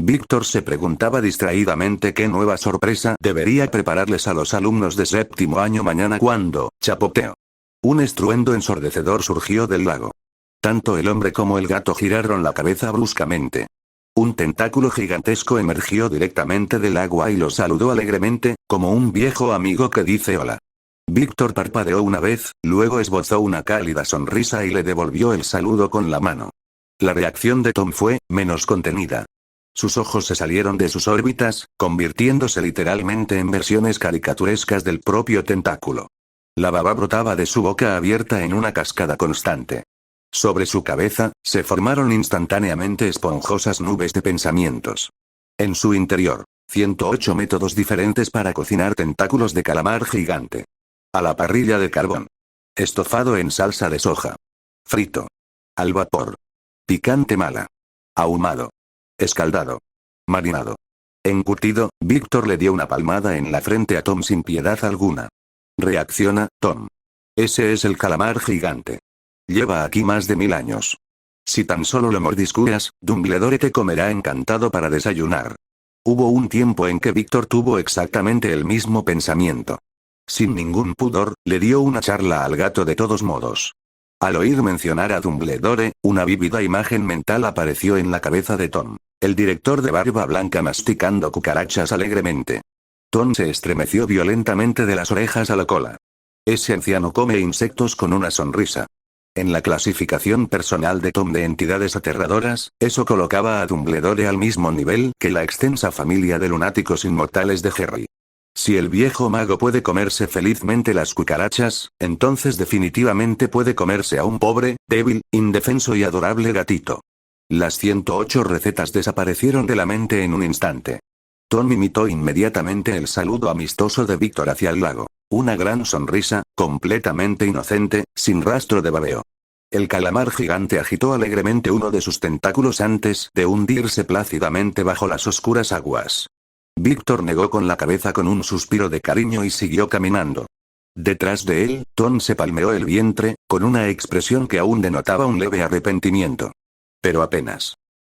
Víctor se preguntaba distraídamente qué nueva sorpresa debería prepararles a los alumnos de séptimo año mañana cuando, chapoteo. Un estruendo ensordecedor surgió del lago. Tanto el hombre como el gato giraron la cabeza bruscamente. Un tentáculo gigantesco emergió directamente del agua y los saludó alegremente, como un viejo amigo que dice hola. Víctor parpadeó una vez, luego esbozó una cálida sonrisa y le devolvió el saludo con la mano. La reacción de Tom fue menos contenida. Sus ojos se salieron de sus órbitas, convirtiéndose literalmente en versiones caricaturescas del propio tentáculo. La baba brotaba de su boca abierta en una cascada constante. Sobre su cabeza, se formaron instantáneamente esponjosas nubes de pensamientos. En su interior, 108 métodos diferentes para cocinar tentáculos de calamar gigante. A la parrilla de carbón. Estofado en salsa de soja. Frito. Al vapor. Picante mala. Ahumado. Escaldado. Marinado. Encurtido, Víctor le dio una palmada en la frente a Tom sin piedad alguna. Reacciona, Tom. Ese es el calamar gigante. Lleva aquí más de 1000 años. Si tan solo lo mordisqueas, Dumbledore te comerá encantado para desayunar. Hubo un tiempo en que Víctor tuvo exactamente el mismo pensamiento. Sin ningún pudor, le dio una charla al gato de todos modos. Al oír mencionar a Dumbledore, una vívida imagen mental apareció en la cabeza de Tom. El director de Barba Blanca masticando cucarachas alegremente. Tom se estremeció violentamente de las orejas a la cola. Ese anciano come insectos con una sonrisa. En la clasificación personal de Tom de entidades aterradoras, eso colocaba a Dumbledore al mismo nivel que la extensa familia de lunáticos inmortales de Harry. Si el viejo mago puede comerse felizmente las cucarachas, entonces definitivamente puede comerse a un pobre, débil, indefenso y adorable gatito. Las 108 recetas desaparecieron de la mente en un instante. Tom imitó inmediatamente el saludo amistoso de Víctor hacia el lago. Una gran sonrisa, completamente inocente, sin rastro de babeo. El calamar gigante agitó alegremente uno de sus tentáculos antes de hundirse plácidamente bajo las oscuras aguas. Víctor negó con la cabeza con un suspiro de cariño y siguió caminando. Detrás de él, Tom se palmeó el vientre, con una expresión que aún denotaba un leve arrepentimiento. Pero apenas.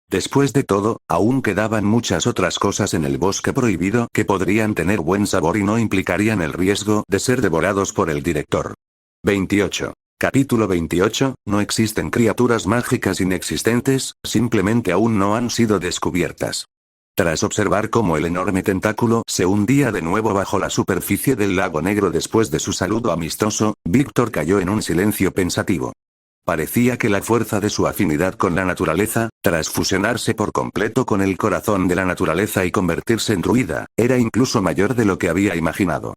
Después de todo, aún quedaban muchas otras cosas en el bosque prohibido que podrían tener buen sabor y no implicarían el riesgo de ser devorados por el director. 28. Capítulo 28, no existen criaturas mágicas inexistentes, simplemente aún no han sido descubiertas. Tras observar cómo el enorme tentáculo se hundía de nuevo bajo la superficie del lago negro después de su saludo amistoso, Víctor cayó en un silencio pensativo. Parecía que la fuerza de su afinidad con la naturaleza, tras fusionarse por completo con el corazón de la naturaleza y convertirse en druida, era incluso mayor de lo que había imaginado.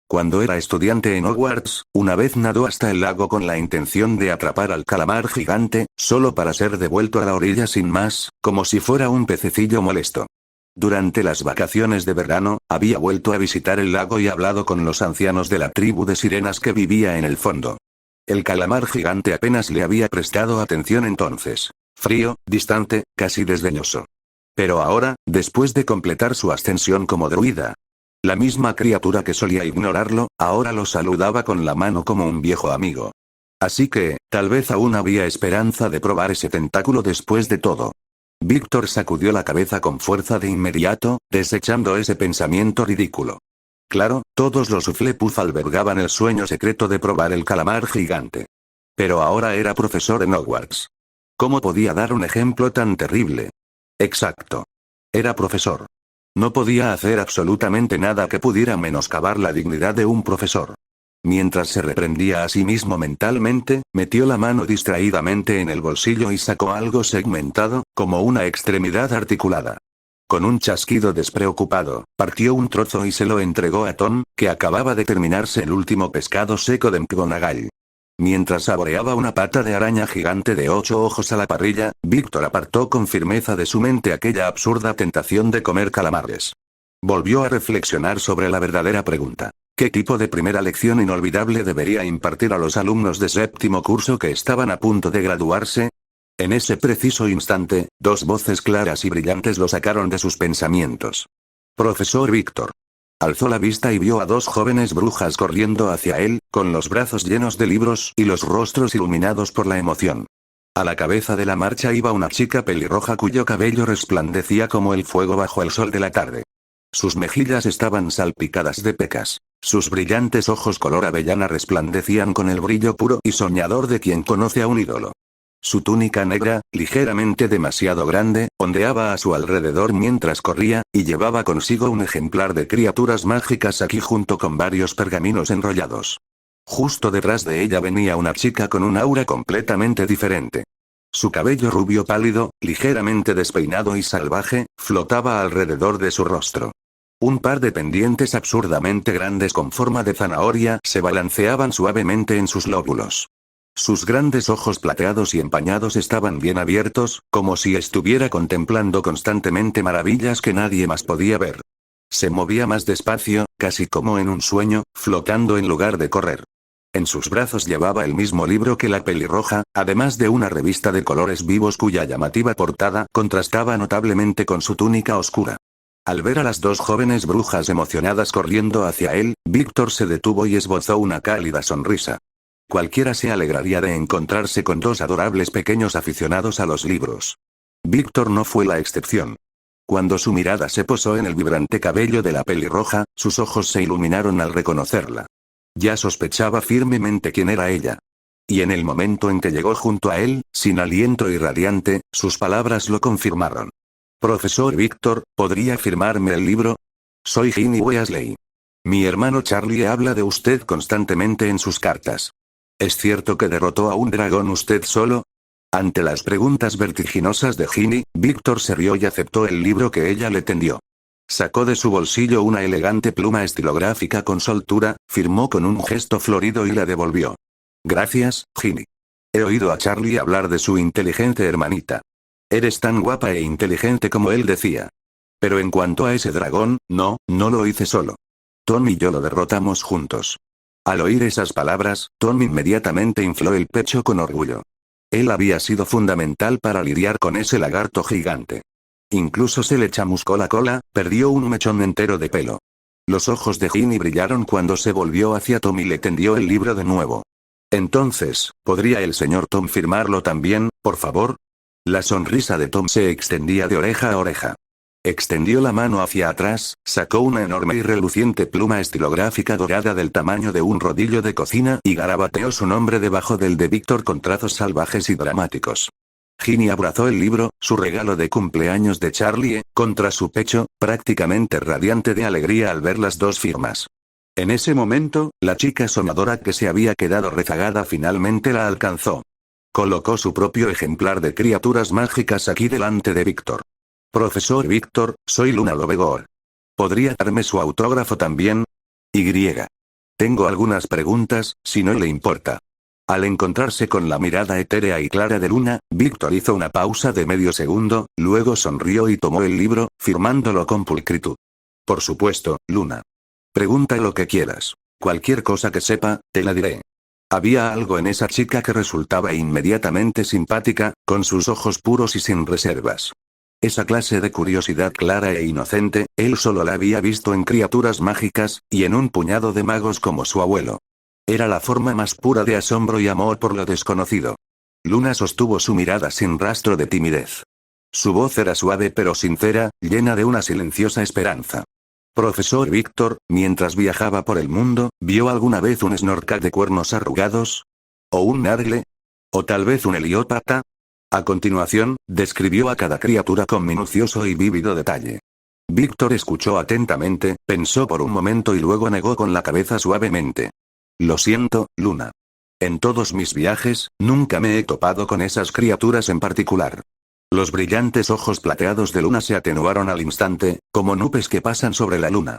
Cuando era estudiante en Hogwarts, una vez nadó hasta el lago con la intención de atrapar al calamar gigante, solo para ser devuelto a la orilla sin más, como si fuera un pececillo molesto. Durante las vacaciones de verano, había vuelto a visitar el lago y hablado con los ancianos de la tribu de sirenas que vivía en el fondo. El calamar gigante apenas le había prestado atención entonces. Frío, distante, casi desdeñoso. Pero ahora, después de completar su ascensión como druida, la misma criatura que solía ignorarlo, ahora lo saludaba con la mano como un viejo amigo. Así que, tal vez aún había esperanza de probar ese tentáculo después de todo. Víctor sacudió la cabeza con fuerza de inmediato, desechando ese pensamiento ridículo. Claro, todos los Hufflepuff albergaban el sueño secreto de probar el calamar gigante. Pero ahora era profesor en Hogwarts. ¿Cómo podía dar un ejemplo tan terrible? Exacto. Era profesor. No podía hacer absolutamente nada que pudiera menoscabar la dignidad de un profesor. Mientras se reprendía a sí mismo mentalmente, metió la mano distraídamente en el bolsillo y sacó algo segmentado, como una extremidad articulada. Con un chasquido despreocupado, partió un trozo y se lo entregó a Tom, que acababa de terminarse el último pescado seco de McGonagall. Mientras saboreaba una pata de araña gigante de 8 ojos a la parrilla, Víctor apartó con firmeza de su mente aquella absurda tentación de comer calamares. Volvió a reflexionar sobre la verdadera pregunta. ¿Qué tipo de primera lección inolvidable debería impartir a los alumnos de séptimo curso que estaban a punto de graduarse? En ese preciso instante, dos voces claras y brillantes lo sacaron de sus pensamientos. Profesor Víctor. Alzó la vista y vio a dos jóvenes brujas corriendo hacia él, con los brazos llenos de libros y los rostros iluminados por la emoción. A la cabeza de la marcha iba una chica pelirroja cuyo cabello resplandecía como el fuego bajo el sol de la tarde. Sus mejillas estaban salpicadas de pecas. Sus brillantes ojos color avellana resplandecían con el brillo puro y soñador de quien conoce a un ídolo. Su túnica negra, ligeramente demasiado grande, ondeaba a su alrededor mientras corría, y llevaba consigo un ejemplar de criaturas mágicas aquí junto con varios pergaminos enrollados. Justo detrás de ella venía una chica con un aura completamente diferente. Su cabello rubio pálido, ligeramente despeinado y salvaje, flotaba alrededor de su rostro. Un par de pendientes absurdamente grandes con forma de zanahoria se balanceaban suavemente en sus lóbulos. Sus grandes ojos plateados y empañados estaban bien abiertos, como si estuviera contemplando constantemente maravillas que nadie más podía ver. Se movía más despacio, casi como en un sueño, flotando en lugar de correr. En sus brazos llevaba el mismo libro que la pelirroja, además de una revista de colores vivos cuya llamativa portada contrastaba notablemente con su túnica oscura. Al ver a las dos jóvenes brujas emocionadas corriendo hacia él, Víctor se detuvo y esbozó una cálida sonrisa. Cualquiera se alegraría de encontrarse con dos adorables pequeños aficionados a los libros. Víctor no fue la excepción. Cuando su mirada se posó en el vibrante cabello de la pelirroja, sus ojos se iluminaron al reconocerla. Ya sospechaba firmemente quién era ella. Y en el momento en que llegó junto a él, sin aliento y radiante, sus palabras lo confirmaron. Profesor Víctor, ¿podría firmarme el libro? Soy Ginny Weasley. Mi hermano Charlie habla de usted constantemente en sus cartas. ¿Es cierto que derrotó a un dragón usted solo? Ante las preguntas vertiginosas de Ginny, Víctor se rió y aceptó el libro que ella le tendió. Sacó de su bolsillo una elegante pluma estilográfica con soltura, firmó con un gesto florido y la devolvió. Gracias, Ginny. He oído a Charlie hablar de su inteligente hermanita. Eres tan guapa e inteligente como él decía. Pero en cuanto a ese dragón, no lo hice solo. Tom y yo lo derrotamos juntos. Al oír esas palabras, Tom inmediatamente infló el pecho con orgullo. Él había sido fundamental para lidiar con ese lagarto gigante. Incluso se le chamuscó la cola, perdió un mechón entero de pelo. Los ojos de Ginny brillaron cuando se volvió hacia Tom y le tendió el libro de nuevo. Entonces, ¿podría el señor Tom firmarlo también, por favor? La sonrisa de Tom se extendía de oreja a oreja. Extendió la mano hacia atrás, sacó una enorme y reluciente pluma estilográfica dorada del tamaño de un rodillo de cocina y garabateó su nombre debajo del de Víctor con trazos salvajes y dramáticos. Ginny abrazó el libro, su regalo de cumpleaños de Charlie, contra su pecho, prácticamente radiante de alegría al ver las dos firmas. En ese momento, la chica soñadora que se había quedado rezagada finalmente la alcanzó. Colocó su propio ejemplar de criaturas mágicas aquí delante de Víctor. Profesor Víctor, soy Luna Lovegor. ¿Podría darme su autógrafo también? Y. Tengo algunas preguntas, si no le importa. Al encontrarse con la mirada etérea y clara de Luna, Víctor hizo una pausa de medio segundo, luego sonrió y tomó el libro, firmándolo con pulcritud. Por supuesto, Luna. Pregunta lo que quieras. Cualquier cosa que sepa, te la diré. Había algo en esa chica que resultaba inmediatamente simpática, con sus ojos puros y sin reservas. Esa clase de curiosidad clara e inocente, él solo la había visto en criaturas mágicas, y en un puñado de magos como su abuelo. Era la forma más pura de asombro y amor por lo desconocido. Luna sostuvo su mirada sin rastro de timidez. Su voz era suave pero sincera, llena de una silenciosa esperanza. Profesor Víctor, mientras viajaba por el mundo, ¿vio alguna vez un snorkel de cuernos arrugados? ¿O un nargle? ¿O tal vez un heliópata? A continuación, describió a cada criatura con minucioso y vívido detalle. Víctor escuchó atentamente, pensó por un momento y luego negó con la cabeza suavemente. Lo siento, Luna. En todos mis viajes, nunca me he topado con esas criaturas en particular. Los brillantes ojos plateados de Luna se atenuaron al instante, como nubes que pasan sobre la luna.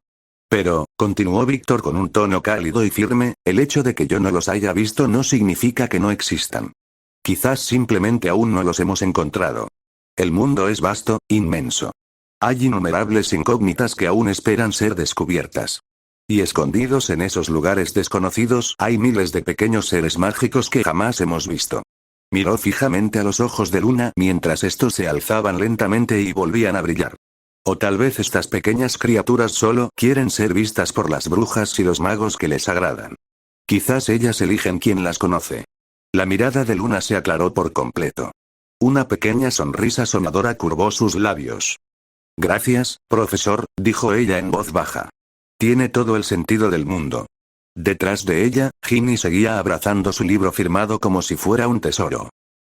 Pero, continuó Víctor con un tono cálido y firme, el hecho de que yo no los haya visto no significa que no existan. Quizás simplemente aún no los hemos encontrado. El mundo es vasto, inmenso. Hay innumerables incógnitas que aún esperan ser descubiertas. Y escondidos en esos lugares desconocidos hay miles de pequeños seres mágicos que jamás hemos visto. Miró fijamente a los ojos de Luna mientras estos se alzaban lentamente y volvían a brillar. O tal vez estas pequeñas criaturas solo quieren ser vistas por las brujas y los magos que les agradan. Quizás ellas eligen quien las conoce. La mirada de Luna se aclaró por completo. Una pequeña sonrisa sonadora curvó sus labios. Gracias, profesor, dijo ella en voz baja. Tiene todo el sentido del mundo. Detrás de ella, Ginny seguía abrazando su libro firmado como si fuera un tesoro.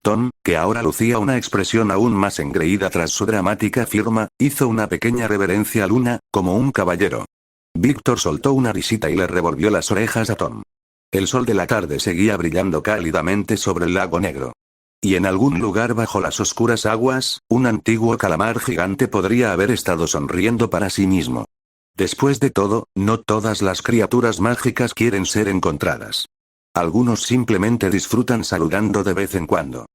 Tom, que ahora lucía una expresión aún más engreída tras su dramática firma, hizo una pequeña reverencia a Luna, como un caballero. Víctor soltó una risita y le revolvió las orejas a Tom. El sol de la tarde seguía brillando cálidamente sobre el lago negro. Y en algún lugar bajo las oscuras aguas, un antiguo calamar gigante podría haber estado sonriendo para sí mismo. Después de todo, no todas las criaturas mágicas quieren ser encontradas. Algunos simplemente disfrutan saludando de vez en cuando.